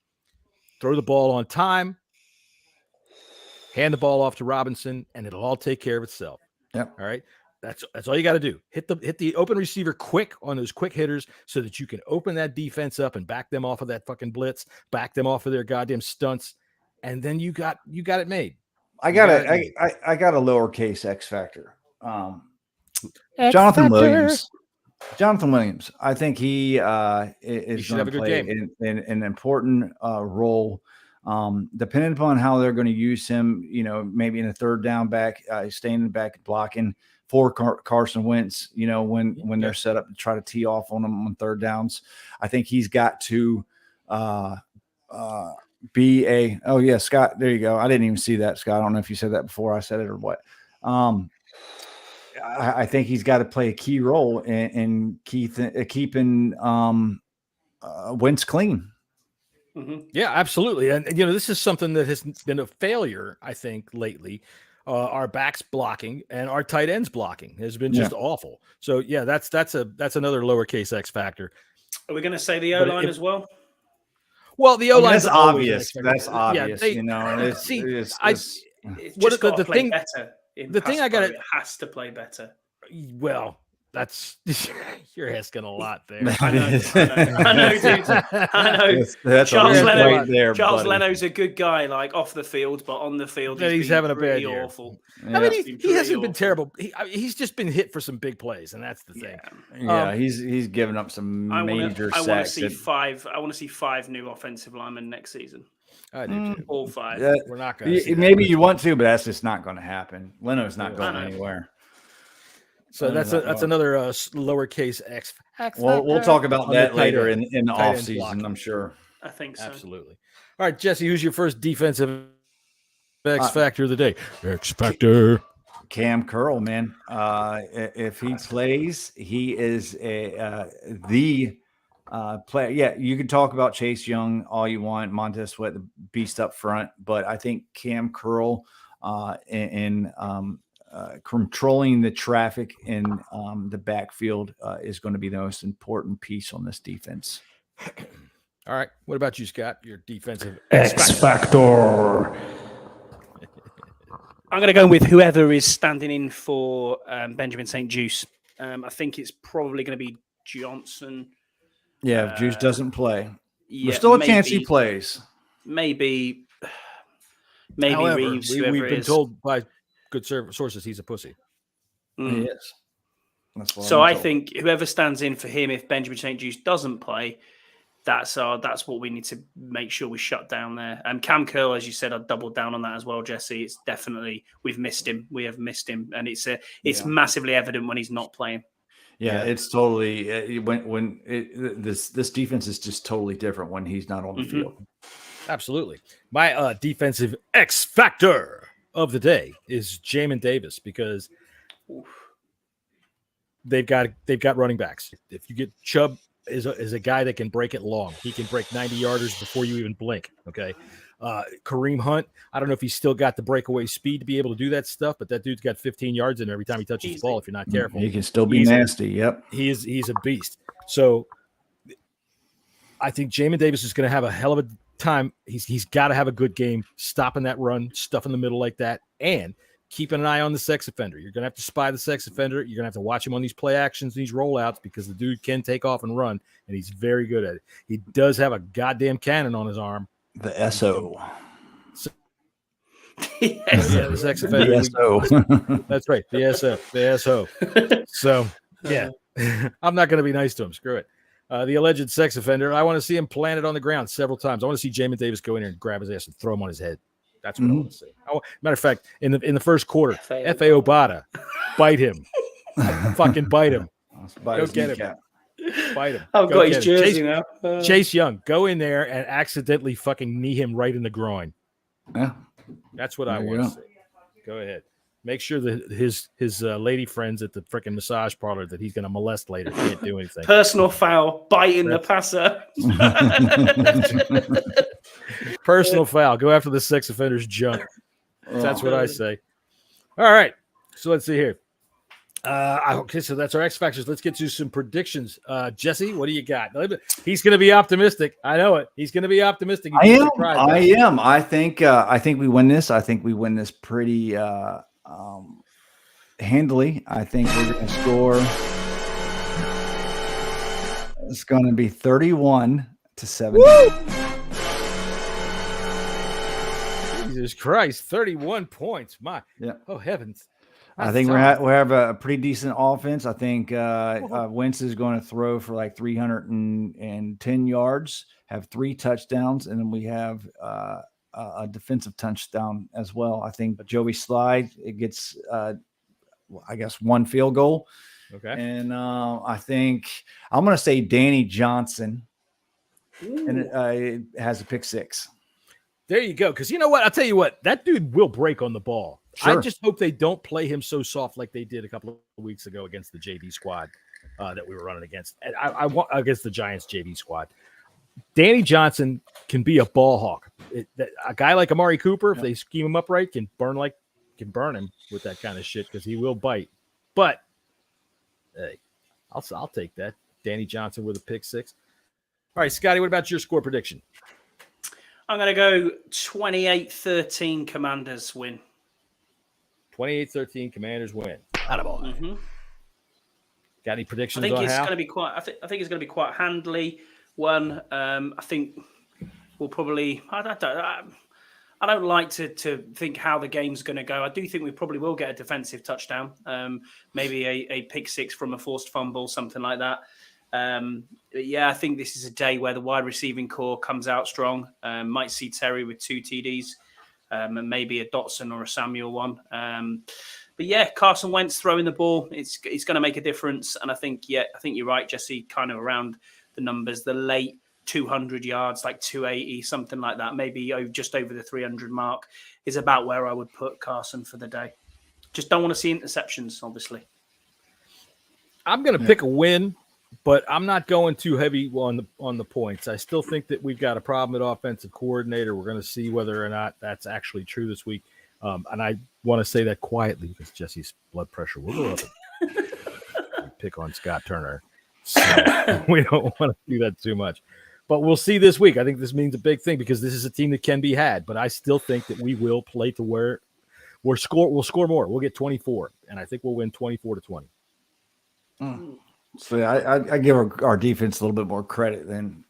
throw the ball on time, hand the ball off to Robinson, and it'll all take care of itself. Yep. All right. That's all you got to do. Hit the open receiver quick on those quick hitters so that you can open that defense up and back them off of that fucking blitz, back them off of their goddamn stunts, and then you got it made. I got a lowercase X Factor. Jonathan Williams. I think he is going to play an important role. Depending upon how they're going to use him, maybe in a third down back, standing back blocking for Carson Wentz, when they're set up to try to tee off on him on third downs. I think he's got to be Scott, there you go. I didn't even see that, Scott. I don't know if you said that before I said it or what. I think he's got to play a key role in keeping Wentz clean. Mm-hmm. Yeah, absolutely. And this is something that has been a failure, I think, lately. Our backs blocking and our tight ends blocking has been just awful. So yeah, that's another lowercase X factor. Are we going to say the O line as well? Well, the O line is obvious. That's obvious. The thing I got, it has to play better. Well, that's you're asking a lot there. I know, dude. I know. That's Charles Leno's a good guy, like off the field, but on the field, he's having a bad year. Awful. Yeah. I mean, he hasn't been terrible. He's just been hit for some big plays, and that's the thing. Yeah, he's given up some major sacks. I want to see 5 new offensive linemen next season. I do too. All 5. We're not going to. Maybe you want to, but that's just not going to happen. Leno's not going anywhere. So that's another lowercase X. Well, we'll talk about that later in the offseason, I'm sure. I think so. Absolutely. All right, Jesse, who's your first defensive X Factor of the day? X Factor. Cam Curl, man. If he plays, he is the player. Yeah, you can talk about Chase Young all you want, Montez Sweat, the beast up front, but I think Cam Curl in controlling the traffic in the backfield is going to be the most important piece on this defense. All right. What about you, Scott? Your defensive X Factor. I'm going to go with whoever is standing in for Benjamin St. Juice. I think it's probably going to be Johnson. Yeah, if Juice doesn't play, yeah, there's still a chance he plays. Maybe However, Reeves. We've been told by good sources he's a pussy. He is. So I think whoever stands in for him, if Benjamin St. Juice doesn't play, that's what we need to make sure we shut down there. And Cam Curl, as you said, I'd double down on that as well, Jesse. It's definitely we've missed him. We have missed him, and it's massively evident when he's not playing. Yeah, it's totally this defense is just totally different when he's not on the field. Absolutely. My defensive X factor of the day is Jamin Davis, because they've got running backs. If you get Chubb is a guy that can break it long. He can break 90-yarders before you even blink. Okay. Kareem Hunt, I don't know if he's still got the breakaway speed to be able to do that stuff, but that dude's got 15 yards in every time he touches the ball if you're not careful. He can still be nasty. Yep. He's a beast. So I think Jamin Davis is going to have a hell of a time. He's got to have a good game, stopping that run, stuff in the middle like that, and keeping an eye on the sex offender. You're going to have to spy the sex offender. You're going to have to watch him on these play actions, these rollouts, because the dude can take off and run, and he's very good at it. He does have a goddamn cannon on his arm. The SO. The sex offender. The SO. That's right. The SO. The SO. So, yeah. I'm not going to be nice to him. Screw it. The alleged sex offender, I want to see him planted on the ground several times. I want to see Jamin Davis go in there and grab his ass and throw him on his head. That's what I want to see. Matter of fact, in the first quarter, F.A. Obata, bite him. Fucking bite him. Go get him. Bite him. I've got his jersey now. Chase Young, go in there and accidentally fucking knee him right in the groin. Yeah. That's what I want to see. Go ahead. Make sure that his lady friends at the freaking massage parlor that he's going to molest later can't do anything. Personal foul, biting the passer. Personal foul. Go after the sex offender's junk. That's what I say. All right. So let's see here. Okay, so that's our X factors. Let's get to some predictions. Jesse, what do you got? He's going to be optimistic. I know it. He's going to be optimistic. I am. I think we win this. I think we win this pretty handily. I think we're going to score. It's going to be 31-17. Jesus Christ, 31 points. Oh heavens. I think we have a pretty decent offense. I think Wentz is going to throw for like 310 yards, have 3 touchdowns, and then we have a defensive touchdown as well. I think Joey Slide, it gets, I guess, 1 field goal. Okay. And I think I'm going to say Danny Johnson, and it has a pick 6. There you go. Because you know what? I'll tell you what. That dude will break on the ball. Sure. I just hope they don't play him so soft like they did a couple of weeks ago against the JV squad that we were running against. And I want against the Giants JV squad. Danny Johnson can be a ball hawk. A guy like Amari Cooper, if they scheme him up right, can burn him with that kind of shit because he will bite. But hey, I'll take that. Danny Johnson with a pick 6. All right, Scotty, what about your score prediction? I'm going to go 28-13 Commanders win. 28-13 Commanders win. Attaboy. Mm-hmm. Got any predictions? I think on it's how? going to be quite. I think it's going to be quite handily one. I think we'll probably. I don't like to think how the game's going to go. I do think we probably will get a defensive touchdown. Maybe a pick 6 from a forced fumble, something like that. But yeah, I think this is a day where the wide receiving core comes out strong. Might see Terry with 2 TDs. And maybe a Dotson or a Samuel one. But yeah, Carson Wentz throwing the ball, it's going to make a difference. And I think you're right, Jesse, kind of around the numbers, the late 200 yards, like 280, something like that, maybe just over the 300 mark is about where I would put Carson for the day. Just don't want to see interceptions, obviously. I'm going to pick a win, but I'm not going too heavy on the points. I still think that we've got a problem at offensive coordinator. We're going to see whether or not that's actually true this week. And I want to say that quietly because Jesse's blood pressure will go up. Pick on Scott Turner. So we don't want to do that too much. But we'll see this week. I think this means a big thing because this is a team that can be had. But I still think that we will play to where we'll score more. We'll get 24, and I think we'll win 24-20. So I give our defense a little bit more credit than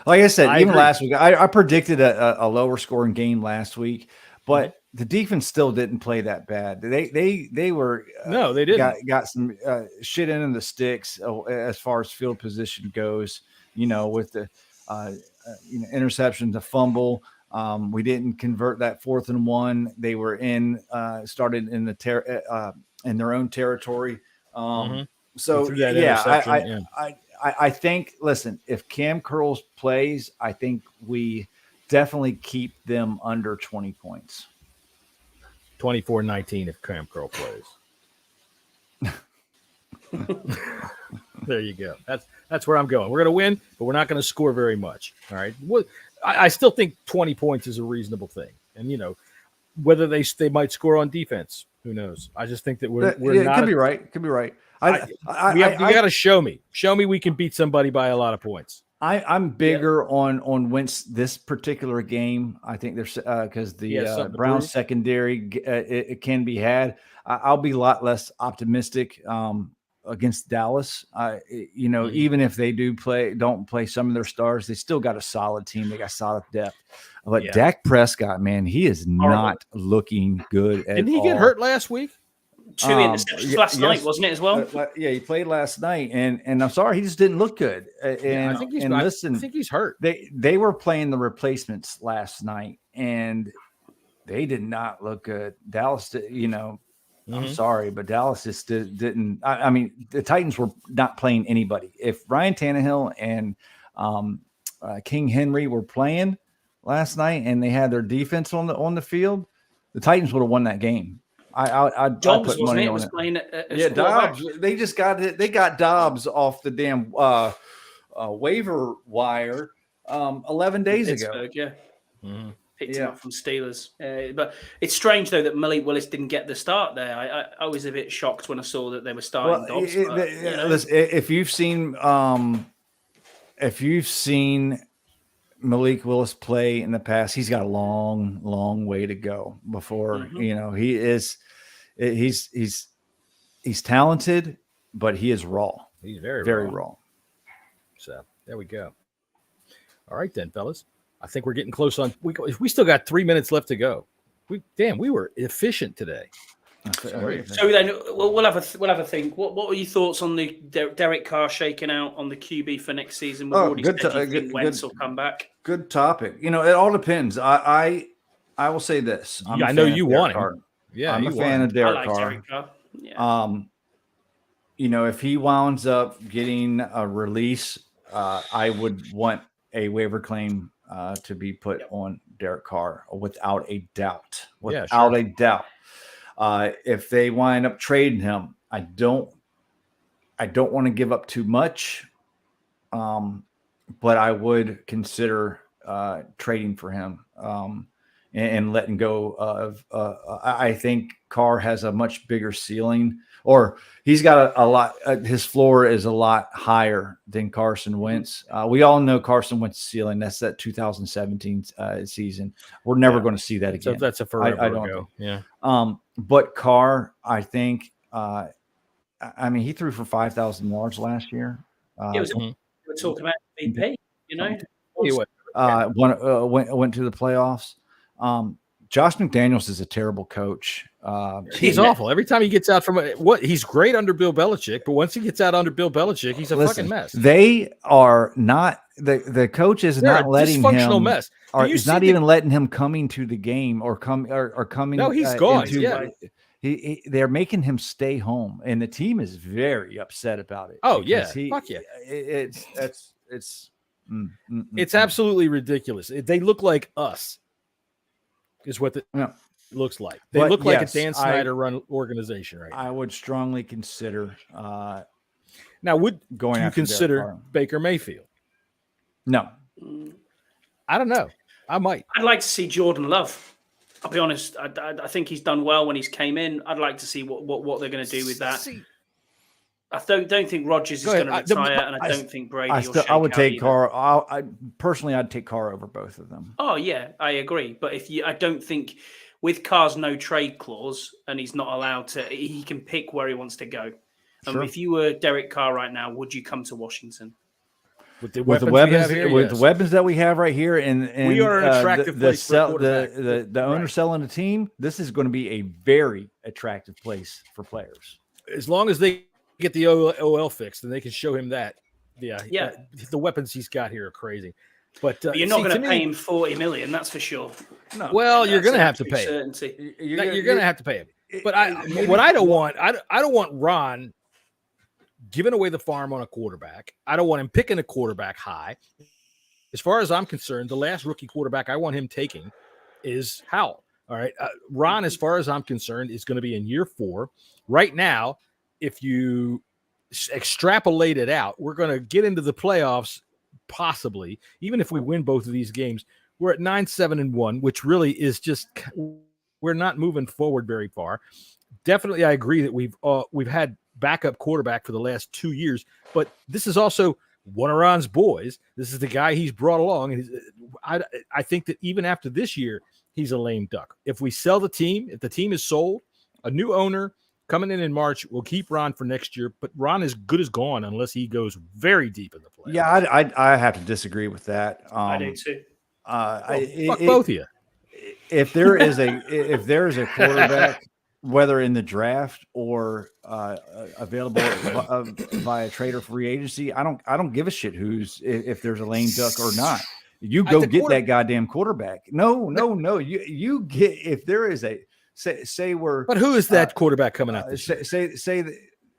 like I said, even agree. last week. I predicted a lower scoring game last week, but the defense still didn't play that bad. They were no, they didn't. Got some shit in the sticks as far as field position goes. With the interception, the fumble. We didn't convert that 4th and 1. They were started in in their own territory. So I think, listen, if Cam Curls plays, I think we definitely keep them under 20 points. 24-19 if Cam Curl plays. There you go. That's where I'm going. We're going to win, but we're not going to score very much. All right. I still think 20 points is a reasonable thing. And, whether they might score on defense, who knows? I just think that we're not. Could be right. Could be right. You got to show me. Show me we can beat somebody by a lot of points. I'm bigger on Wentz this particular game. I think there's because the Browns secondary it can be had. I'll be a lot less optimistic against Dallas. Even if they don't play some of their stars, they still got a solid team. They got solid depth. But Dak Prescott, man, he is not looking good at all. Didn't he get hurt last week? 2 interceptions last night, wasn't it, as well? He played last night, and I'm sorry, he just didn't look good. I think he's hurt. They were playing the replacements last night, and they did not look good. Dallas, I'm sorry, but Dallas just didn't. I mean, the Titans were not playing anybody. If Ryan Tannehill and King Henry were playing last night, and they had their defense on the field, the Titans would have won that game. I'd put money on it. Playing Dobbs. They just got Dobbs off the damn waiver wire 11 days ago. Yeah. Picked him up from Steelers. But it's strange, though, that Malik Willis didn't get the start there. I was a bit shocked when I saw that they were starting Dobbs. Listen, if you've seen Malik Willis play in the past, he's got a long, long way to go before he's talented, but he is raw. He's very raw. So there we go. All right then, fellas. I think we're getting close on. We still got 3 minutes left to go. We were efficient today. So then we'll have a think. What were your thoughts on the Derek Carr shaking out on the QB for next season? We've already said Wentz will come back. Good topic. It all depends. I will say this. I know you want him. Yeah, I'm a fan of Derek Carr. Derek Carr. Yeah. If he winds up getting a release, I would want a waiver claim to be put on Derek Carr without a doubt. A doubt. If they wind up trading him, I don't want to give up too much, but I would consider trading for him and letting go of. I think Carr has a much bigger ceiling, or he's got a lot. His floor is a lot higher than Carson Wentz. We all know Carson Wentz's ceiling. That's that 2017 season. We're never going to see that again. So that's a forever ago. Yeah. But Carr, I think, he threw for 5,000 yards last year. We're talking about VP, He went to the playoffs. Josh McDaniels is a terrible coach. He's awful. Every time he gets out from he's great under Bill Belichick, but once he gets out under Bill Belichick, he's a fucking mess. They are not the coach is They're not letting dysfunctional him. Mess. He's not even letting him coming to the game or coming. No, he's gone. They're making him stay home, and the team is very upset about it. Oh yeah, fuck yeah. It's absolutely ridiculous. They look like us. Is what looks like. They But look like a yes, Dan Snyder run organization right now. I would strongly consider Now, do you after Derek consider Carr. Baker Mayfield? No. I don't know. I might. I'd like to see Jordan Love. I'll be honest. I think he's done well when he's came in. I'd like to see what they're going to do with that. I don't think Rodgers is going to retire, and I don't think Brady. I would take Carr. I'd take Carr over both of them. Oh yeah, I agree. But I don't think with Carr's no trade clause, and he's not allowed to. He can pick where he wants to go. Sure. If you were Derek Carr right now, would you come to Washington? With the weapons the weapons that we have right here, and we are an attractive place for the owner selling the team. This is going to be a very attractive place for players. As long as they get the OL fixed, and they can show him that. Yeah. The weapons he's got here are crazy. But you're not going to pay him $40 million, that's for sure. No. Well, you're going to have to pay him. You're going to have to pay him. But I don't want Ron giving away the farm on a quarterback. I don't want him picking a quarterback high. As far as I'm concerned, the last rookie quarterback I want him taking is Howell. All right. Ron, as far as I'm concerned, is going to be in year 4. Right now, if you extrapolate it out, we're going to get into the playoffs possibly. Even if we win both of these games, we're at 9-7-1, which really is just we're not moving forward very far. Definitely, I agree that we've had backup quarterback for the last 2 years, but this is also one of Ron's boys. This is the guy he's brought along, and I think that even after this year, he's a lame duck. If we sell the team, if the team is sold, a new owner coming in March will keep Ron for next year, but Ron is good as gone unless he goes very deep in the play. Yeah, I have to disagree with that. I do too. Fuck both of you. If there is a quarterback, whether in the draft or available via trade or free agency, I don't give a shit if there's a lame duck or not. You go get that goddamn quarterback. No. You get if there is a say we're. But who is that quarterback coming out this year? Say that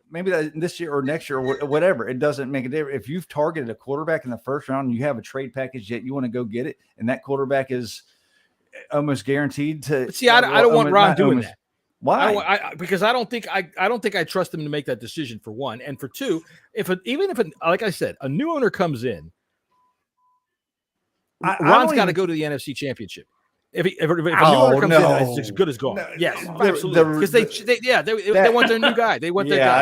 maybe this year or next year or whatever. It doesn't make a difference. If you've targeted a quarterback in the first round and you have a trade package yet you want to go get it, and that quarterback is almost guaranteed to. But see, I don't want Ron doing that. Why? Because I don't think I trust him to make that decision, for one, and for two, even if like I said, a new owner comes in, Ron's got to go to the NFC Championship. If a new owner comes in, it's as good as gone. Yes, absolutely. Because they want their new guy. They want their guy.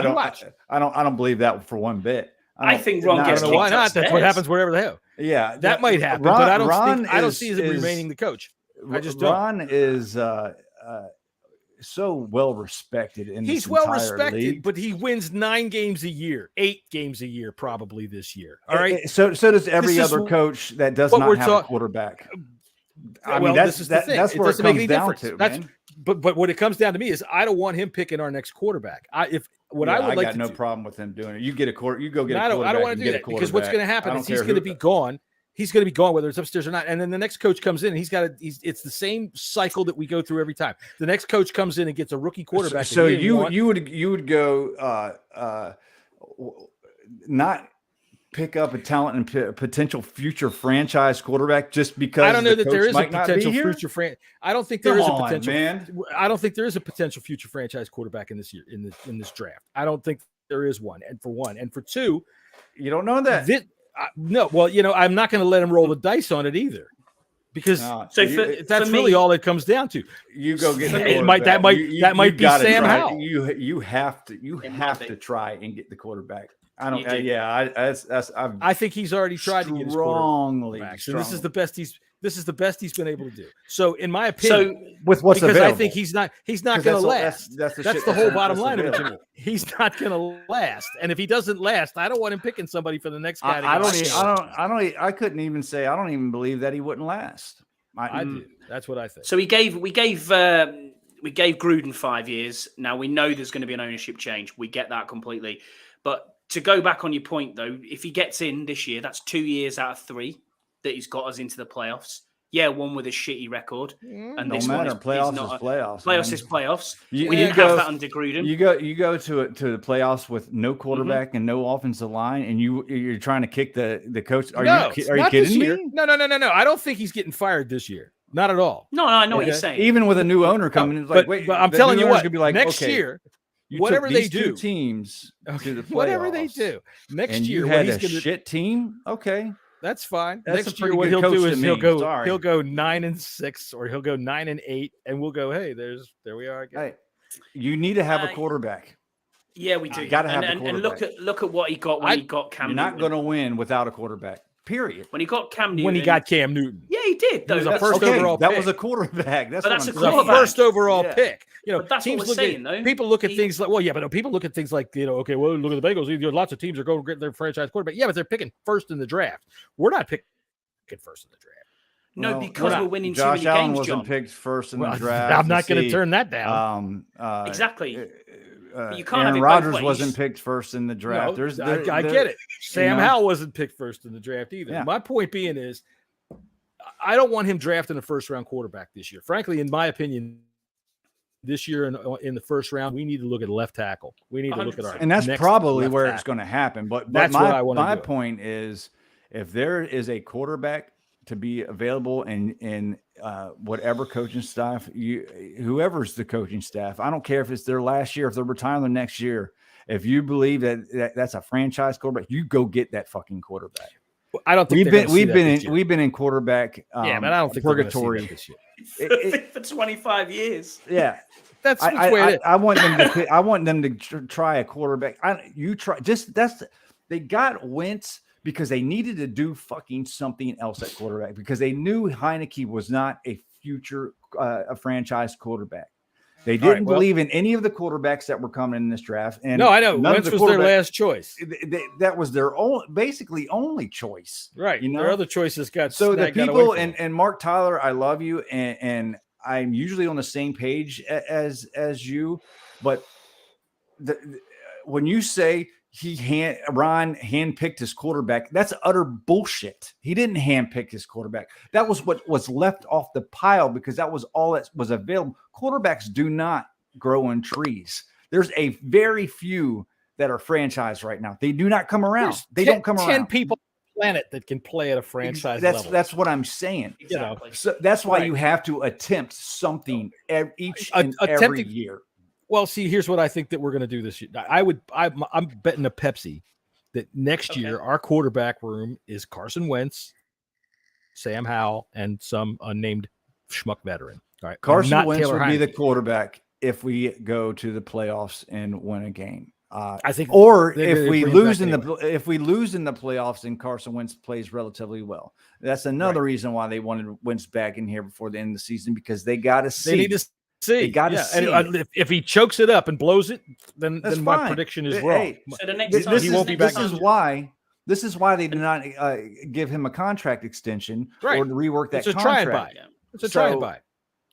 I don't believe that for one bit. I think Ron gets why not? That's what happens wherever the hell. Yeah, that might happen, but I don't see him remaining the coach. I just don't. Ron is so well respected in he's well respected league. But he wins 9 games a year, 8 games a year probably this year. All right, so does every other coach that does not have a quarterback. I mean, that's where it comes down to. But what it comes down to me is I don't want him picking our next quarterback. I got no problem with him doing it. You get a quarter, you go get. I don't want to do that because what's going to happen is he's going to be gone. He's going to be gone whether it's upstairs or not. And then the next coach comes in and it's the same cycle that we go through every time. The next coach comes in and gets a rookie quarterback. So you would go not pick up a talent and potential future franchise quarterback just because I don't know that there is a potential future franchise. I don't think there is a potential. Man. I don't think there is a potential future franchise quarterback in this year in this draft. I don't think there is one. And for one, and for two, you don't know that. No, well, I'm not going to let him roll the dice on it either, because that's really all it comes down to. You go get that might be Sam Howell. You have to try and get the quarterback. I don't. I think he's already tried to get his quarterback. So this is the best he's been able to do. So in my opinion, with what's because available, I think he's not going to last. That's the whole bottom line of it. He's not going to last, and if he doesn't last, I don't want him picking somebody for the next guy. I couldn't even say I don't even believe that he wouldn't last. I do. That's what I think. So we gave Gruden 5 years. Now we know there's going to be an ownership change. We get that completely, but to go back on your point, though, if he gets in this year, that's 2 years out of 3 that he's got us into the playoffs. Yeah, one with a shitty record, and this one is playoffs. Playoffs. Playoffs is playoffs. We didn't have that under Gruden. You go to the playoffs with no quarterback and no offensive line, and you're trying to kick the coach. Are you kidding me? No. I don't think he's getting fired this year. Not at all. No, I know what you're saying. Even with a new owner coming, it's like, but I'm telling you what, gonna be like, next okay, year, you whatever took they these two do, teams to the playoffs, whatever they do next and year, you what had he's a shit team. Okay, that's fine. That's Next a year, pretty what good he'll coach do to is me. he'll go Sorry. 9-6, or he'll go 9-8, and we'll go, hey, there we are again. Hey, you need to have a quarterback. Yeah, we do. You gotta have a and quarterback. look at what he got when he got Cam You're Newton. not going to win without a quarterback. Period. When he got Cam Newton. When he got Cam Newton. Yeah, he did. Though. He was a That's first okay. overall That pick. was a quarterback. That's But what that's I'm a It was a quarterback. first overall Yeah. pick. You know, But that's what teams we're look saying, at, though. people look at things like, well, yeah, but people look at things like, okay, well, look at the Bengals. Lots of teams are going to get their franchise quarterback. Yeah, but they're picking first in the draft. We're not picking first in the draft. No, because we're winning Josh too many Allen games, wasn't John. picked first in the Well, draft. I'm not going to turn that down. Exactly. But you can't have Aaron it both Rodgers ways. wasn't picked first in the draft. No, I get it. Sam Howell wasn't picked first in the draft either. Yeah. My point being is, I don't want him drafting a first-round quarterback this year. Frankly, in my opinion, this year in the first round, we need to look at left tackle. We need to look at our and that's next probably left where tackle. it's going to happen. But That's what I want to my do. point is, if there is a quarterback to be available in whatever coaching staff, whoever's the coaching staff, I don't care if it's their last year, if they're retiring the next year. If you believe that's a franchise quarterback, you go get that fucking quarterback. I don't think we've been in quarterback. Yeah, but I don't think purgatory this year. For 25 years. Yeah, that's the way it is. I want them to. I want them to try a quarterback. They got Wentz because they needed to do fucking something else at quarterback because they knew Heineke was not a future a franchise quarterback. They didn't believe in any of the quarterbacks that were coming in this draft. And no, I know Wentz was their last choice. That was their basically only choice. Right. You know, their other choices got so the people and Mark Tyler, I love you, and I'm usually on the same page as you, but when you say Ron handpicked his quarterback, that's utter bullshit. He didn't handpick his quarterback. That was what was left off the pile because that was all that was available. Quarterbacks do not grow on trees. There's a very few that are franchise right now. They do not come around. They don't come around. 10 people on the planet that can play at a franchise level. That's what I'm saying. Exactly. So that's why you have to attempt something every year. Well, see, here's what I think that we're going to do this year. I'm betting a Pepsi that next year our quarterback room is Carson Wentz, Sam Howell, and some unnamed schmuck veteran. All right, Carson Wentz Taylor would be the Heineke. quarterback if we go to the playoffs and win a game. I think, or if we lose in the playoffs and Carson Wentz plays relatively well, that's another reason why they wanted Wentz back in here before the end of the season because they got to see. They need to see. They got to see. And if he chokes it up and blows it, then my fine. prediction is wrong. So the next time he won't be back. This is why they did not give him a contract extension or to rework that contract. It's a try and buy. It's a try and buy.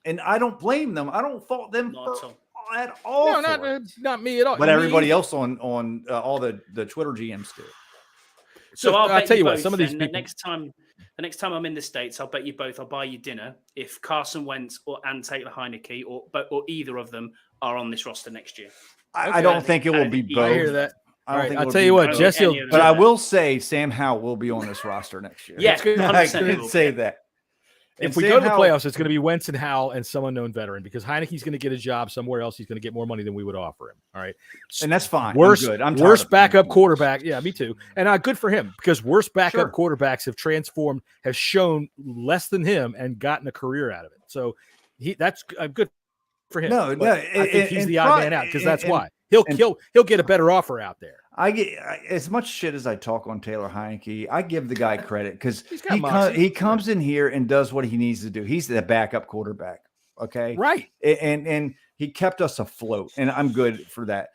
And I don't blame them. I don't fault them at all. No, not me at all. But everybody else on all the Twitter GMs do. So I'll tell you what. Some of these people, the next time I'm in the States, I'll bet you both. I'll buy you dinner if Carson Wentz and Taylor Heineke or either of them are on this roster next year. I don't think it will be both. I hear that. I don't think I'll tell you what, Jesse. But I will say Sam Howell will be on this roster next year. Yeah, I can say that. If we go to the playoffs, it's going to be Wentz and Howell and some unknown veteran because Heineke's going to get a job somewhere else. He's going to get more money than we would offer him. All right. And that's fine. Worst backup quarterback. Yeah, me too. And good for him because worst backup quarterbacks have shown less than him and gotten a career out of it. So that's good for him. No, I think he's the odd man out because that's why he'll get a better offer out there. I get as much shit as I talk on Taylor Heineke. I give the guy credit because he comes in here and does what he needs to do. He's the backup quarterback. Okay. Right. And he kept us afloat and I'm good for that.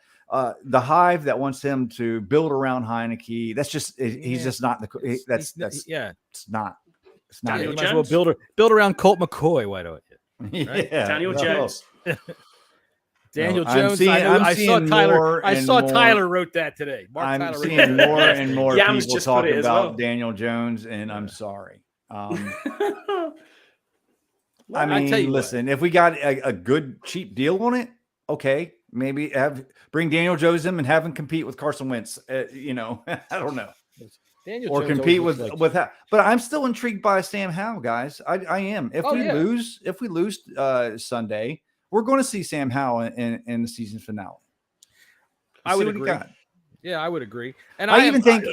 The hive that wants him to build around Heineke, that's just, he's just not it's not. Daniel You might as well build around Colt McCoy. Why don't you? Right? Yeah. Daniel Jones. Daniel Jones. I saw Tyler. I saw Tyler wrote that today. I'm seeing more and more people talking about Daniel Jones, and I'm sorry. I mean, listen, if we got a good cheap deal on it, okay, maybe bring Daniel Jones in and have him compete with Carson Wentz. I don't know. Daniel or Jones compete always with looks with that. But I'm still intrigued by Sam Howell, guys. I am. If we lose Sunday, we're going to see Sam Howell in the season finale. I would agree. Yeah, I would agree. And I even think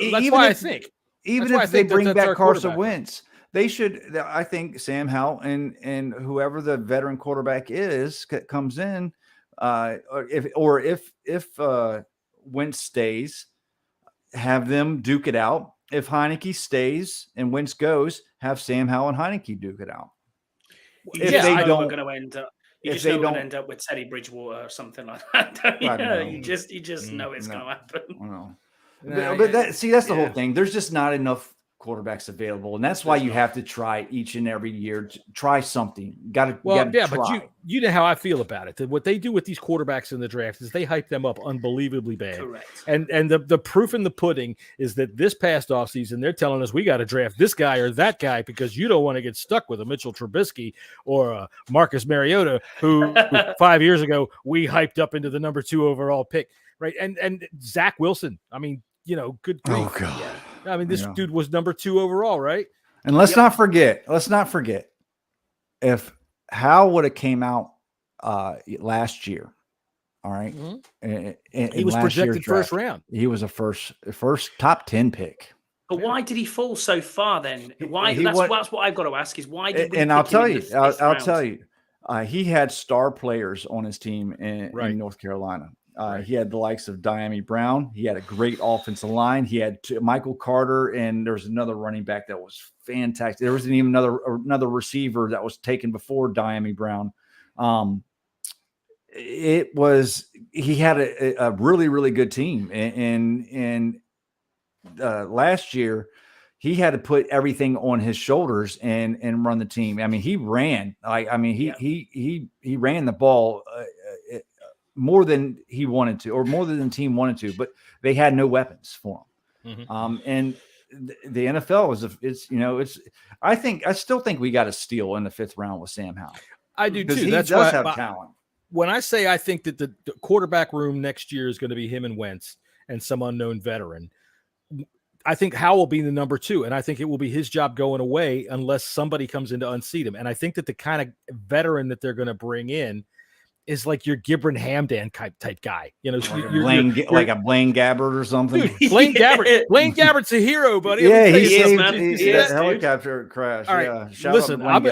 even if they bring back Carson Wentz, they should. I think Sam Howell and whoever the veteran quarterback is comes in, if Wentz stays, have them duke it out. If Heineke stays and Wentz goes, have Sam Howell and Heineke duke it out. If they don't, we're going to end up. You just know we're going to end up with Teddy Bridgewater or something like that. Don't you? You just know it's going to happen. But that's the whole thing. There's just not enough quarterbacks available, and that's why you have to try each and every year to try something. But you know how I feel about it. That what they do with these quarterbacks in the draft is they hype them up unbelievably bad. Correct. And the proof in the pudding is that this past offseason they're telling us we got to draft this guy or that guy because you don't want to get stuck with a Mitchell Trubisky or a Marcus Mariota who 5 years ago we hyped up into the number 2 overall pick, right? And Zach Wilson. I mean, good grief. Oh God. Yeah. I mean, this dude was number 2 overall, right? And let's not forget, if Howell would have came out last year, all right, he was projected first round. He was a first top 10 pick. But why did he fall so far then? Why? That's what I've got to ask is why did we? And I'll tell you, he had star players on his team in North Carolina. He had the likes of Diami Brown. He had a great offensive line. He had Michael Carter, and there was another running back that was fantastic. There wasn't even another receiver that was taken before Diami Brown. He had a really, really good team. And last year, he had to put everything on his shoulders and run the team. I mean, he ran. He ran the ball more than he wanted to, or more than the team wanted to, but they had no weapons for him. And the NFL I still think we got a steal in the 5th round with Sam Howell. I do too. He does have talent. When I say I think that the quarterback room next year is going to be him and Wentz and some unknown veteran, I think Howell will be the number 2, and I think it will be his job going away unless somebody comes in to unseat him. And I think that the kind of veteran that they're going to bring in is like your Gibran Hamdan type guy, like a Blaine Gabbert or something. Dude, Blaine Gabbert's a hero, buddy. Yeah, he saved that helicopter crash. All right, yeah, listen, I'm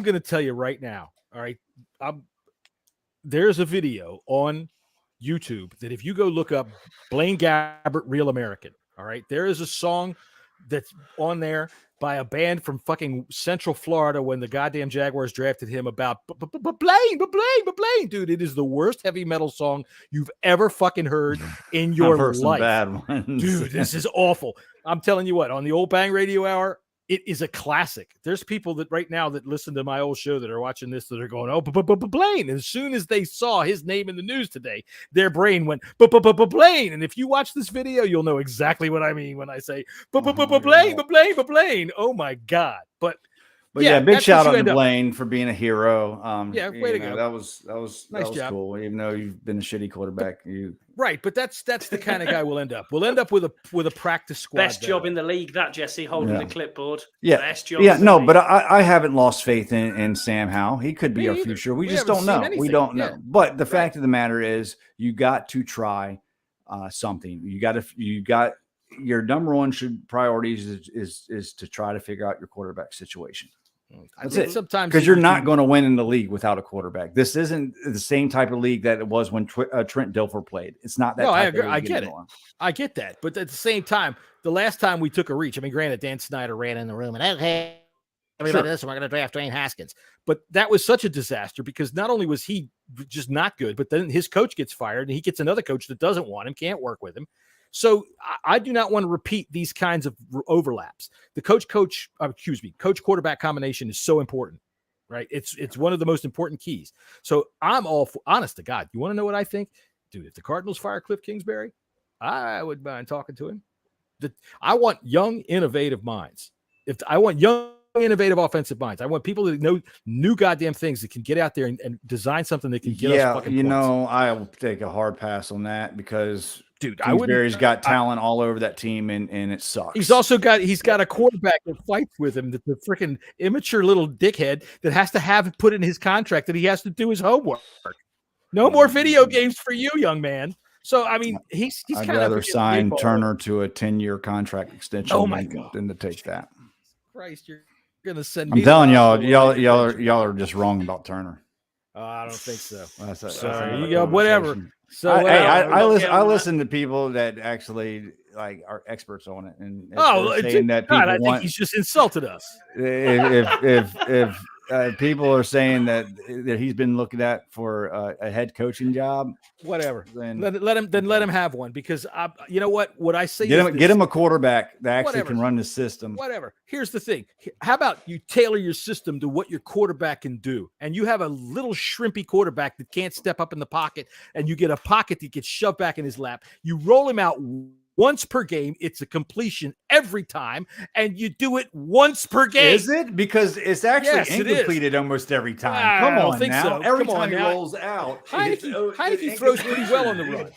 going to tell you right now. All right, there's a video on YouTube that if you go look up Blaine Gabbert, Real American. All right, there is a song that's on there by a band from fucking Central Florida when the goddamn Jaguars drafted him about Blaine. Dude, it is the worst heavy metal song you've ever fucking heard in your life. Some bad ones. Dude, this is awful. I'm telling you what, on the Old Bang Radio Hour, it is a classic. There's people that right now that listen to my old show that are watching this that are going, oh, Blaine. As soon as they saw his name in the news today, their brain went, Blaine. And if you watch this video, you'll know exactly what I mean when I say, Blaine. Oh my God. But yeah, big shout out to Blaine for being a hero. Way to go. That was nice job. Cool. Even though you've been a shitty quarterback, right. But that's the kind of guy we'll end up. We'll end up with a practice squad. Best job in the league, that Jesse holding the clipboard. Yeah, best job. Yeah, no, but I haven't lost faith in Sam Howell. He could be our future. We just don't know. We don't know. But the fact of the matter is, you got to try something. You got your number one priorities is to try to figure out your quarterback situation. That's it. Sometimes because you're not going to win in the league without a quarterback. This isn't the same type of league that it was when Trent Dilfer played. It's not that. No, I agree. I get it. I get that. But at the same time, the last time we took a reach, I mean, granted, Dan Snyder ran in the room and okay, everybody, listen, we're going to draft Dwayne Haskins. But that was such a disaster because not only was he just not good, but then his coach gets fired and he gets another coach that doesn't want him, can't work with him. So I do not want to repeat these kinds of overlaps. The coach quarterback combination is so important, right? It's one of the most important keys. So I'm all for, honest to God. You want to know what I think? Dude, if the Cardinals fire Cliff Kingsbury, I would mind talking to him. I want young, innovative minds. I want young, innovative offensive minds. I want people that know new goddamn things that can get out there and design something that can get us fucking points. I'll take a hard pass on that because dude, Kingsbury's got talent all over that team, and it sucks. He's got a quarterback that fights with him, the freaking immature little dickhead that has to have it put in his contract that he has to do his homework. No more video games for you, young man. So I mean, he's I'd kind rather of sign Turner to a 10-year contract extension. Oh my God. Than to take that. Christ, you're gonna send. I'm telling y'all are just wrong about Turner. I don't think so. Sorry, you go, whatever. So I listen to people that actually like are experts on it, and saying that people I think he's just insulted us. If people are saying that he's been looking at for a head coaching job, whatever. Then let him have one, because you know what? What I say get him a quarterback that actually can run the system. Whatever. Here's the thing. How about you tailor your system to what your quarterback can do, and you have a little shrimpy quarterback that can't step up in the pocket, and you get a pocket that gets shoved back in his lap. You roll him out once per game. It's a completion every time, and you do it once per game. Is it? Because it's actually incompleted almost every time. Come on now. Every time he rolls out, Heineke throws pretty well on the run.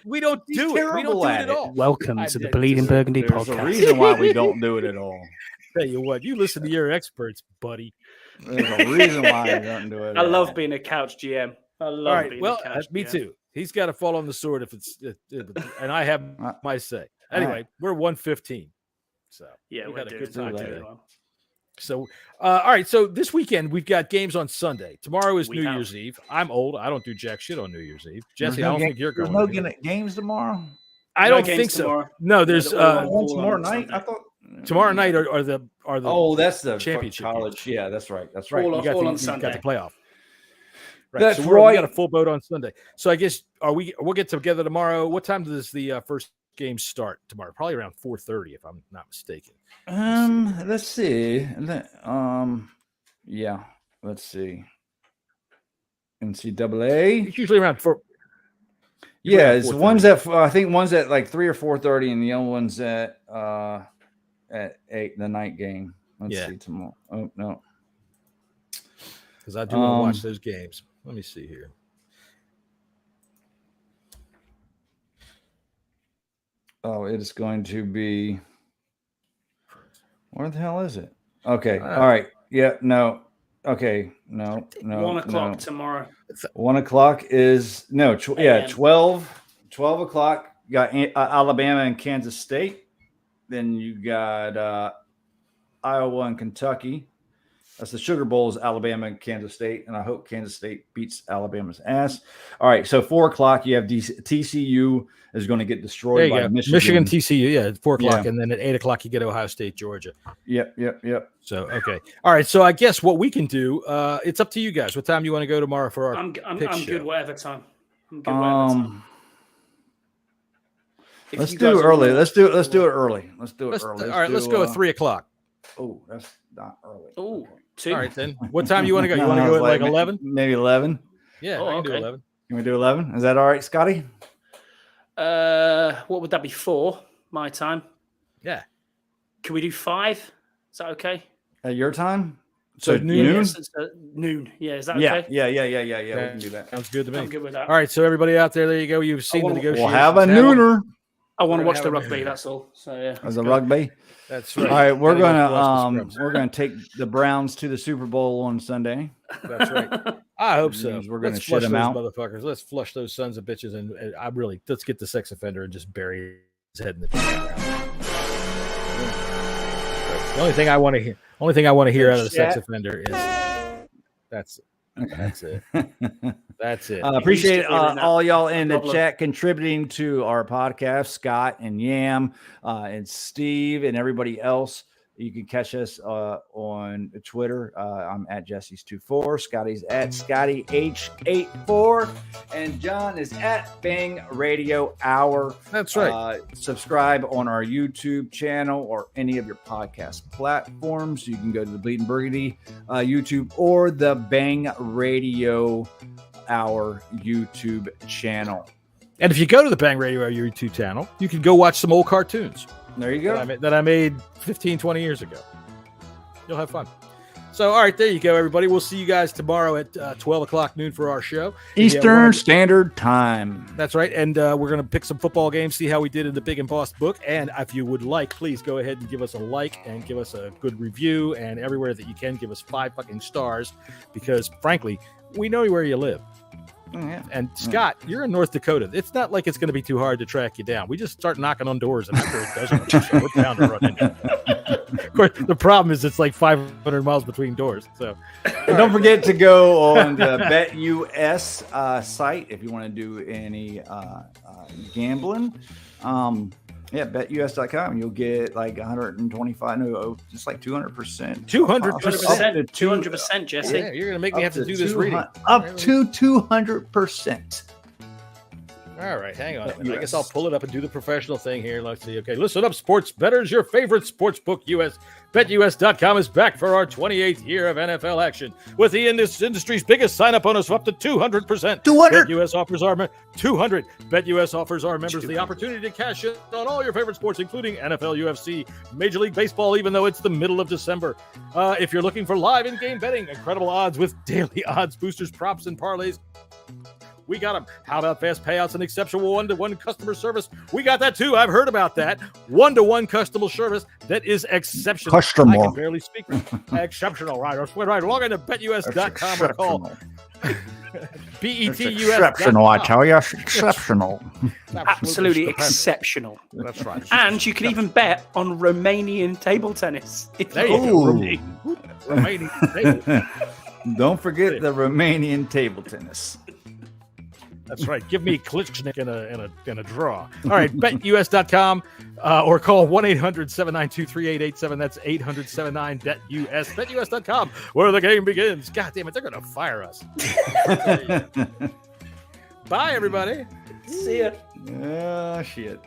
We don't do it. We don't do it at all. Welcome to the Bleeding Burgundy podcast. There's a reason why we don't do it at all. Tell you what, you listen to your experts, buddy. There's a reason why we don't do it. I love being a couch GM. I love being a couch GM. Me too. He's got to fall on the sword if it's, and I have my say. Anyway, we're 115. So yeah, we had a good time today. So, all right. So this weekend we've got games on Sunday. Tomorrow is New Year's Eve. I'm old. I don't do jack shit on New Year's Eve. Jesse, I don't think you're going. There's no games tomorrow. I don't think so. Tomorrow. No, there's tomorrow night. I thought tomorrow night are the that's the championship college. Games. Yeah, that's right. That's right. All on Sunday. Got the playoff. Right. That's so right. We got a full boat on Sunday. So I guess we'll get together tomorrow. What time does the first game start tomorrow? Probably around 4:30, if I'm not mistaken. Let's see. Yeah. Let's see. NCAA. It's usually around 4. Yeah, it's one's at I think one's at like 3 or 4:30, and the other one's at 8. The night game. Let's see tomorrow. Oh no. Because I do want to watch those games. Let me see here. Oh, it is going to be. Where the hell is it? Okay. All right. Yeah. No. Okay. No. 1 o'clock tomorrow. 1 o'clock is 12 o'clock. You got Alabama and Kansas State. Then you got Iowa and Kentucky. That's the Sugar Bowls, Alabama and Kansas State, and I hope Kansas State beats Alabama's ass. All right, so 4 o'clock, you have TCU is going to get destroyed by Michigan. TCU, at 4 o'clock, and then at 8 o'clock, you get Ohio State, Georgia. Yep. So, okay. All right, so I guess what we can do, it's up to you guys. What time do you want to go tomorrow for our I'm good whatever time. Let's do it early. Let's do it early. All right, let's go at 3 o'clock. Oh, that's not early. Oh, 2. All right, then. What time do you want to go? You want to go at like 11? Maybe 11. Yeah, I can do 11. Can we do 11? Is that all right, Scotty? What would that be, 4 my time? Yeah. Can we do 5? Is that okay? At your time? So noon? Yes, noon. Yeah, is that okay? Yeah. We can do that. Sounds good to me. I'm good with that. All right, so everybody out there you go. You've seen the negotiations. We'll have a nooner. I want to watch the rugby, that's all. So yeah. As a rugby? That's right. All right, we're gonna take the Browns to the Super Bowl on Sunday. That's right. I hope so. We're gonna shut them out, motherfuckers. Let's flush those sons of bitches, and let's get the sex offender and just bury his head in the ground. The only thing I want to hear out of the sex offender is that's it. That's it. Appreciate all y'all in the chat contributing to our podcast, Scott and Yam and Steve and everybody else. You can catch us on Twitter. I'm at Jesse's24. Scotty's at ScottyH84. And John is at Bang Radio Hour. That's right. Subscribe on our YouTube channel or any of your podcast platforms. You can go to the Bleeding Burgundy YouTube or the Bang Radio Hour YouTube channel. And if you go to the Bang Radio Hour YouTube channel, you can go watch some old cartoons. There you go. That I made 15, 20 years ago. You'll have fun. So, all right, there you go, everybody. We'll see you guys tomorrow at 12 o'clock noon for our show. Eastern Standard Time. That's right. And we're going to pick some football games, see how we did in the Big and Boss book. And if you would like, please go ahead and give us a like and give us a good review. And everywhere that you can, give us 5 fucking stars because, frankly, we know where you live. Yeah. And Scott, you're in North Dakota. It's not like it's going to be too hard to track you down. We just start knocking on doors, and after it doesn't, so we're bound to run into it. Of course, the problem is it's like 500 miles between doors. So, and don't forget to go on the BetUS site if you want to do any gambling. BetUS.com. You'll get like 125, just like 200%. 200%, Jesse. Yeah, you're going to make me have to do this reading. Up to 200%. All right, hang on a minute. I guess I'll pull it up and do the professional thing here. Let's see. Okay, listen up, sports bettors. Your favorite sports book, US. BetUS.com is back for our 28th year of NFL action with the industry's biggest sign-up bonus of up to 200%. 200. BetUS offers our 200. BetUS offers our members the opportunity to cash in on all your favorite sports, including NFL, UFC, Major League Baseball, even though it's the middle of December. If you're looking for live in-game betting, incredible odds with daily odds boosters, props, and parlays, we got them. How about fast payouts and exceptional one-to-one customer service? We got that too. I've heard about that. One-to-one customer service that is exceptional. I can barely speak. Exceptional, right? Log into BetUS.com or call BETUS. Exceptional, I tell you. Exceptional. Absolutely exceptional. That's right. And you can even bet on Romanian table tennis. There you go. Romanian table. Don't forget the Romanian table tennis. That's right. Give me Klitschnik in a draw. All right, BetUS.com or call 1-800-792-3887. That's 800-79-BET-US. BetUS.com, where the game begins. God damn it, they're going to fire us. Bye, everybody. See ya. Oh, shit.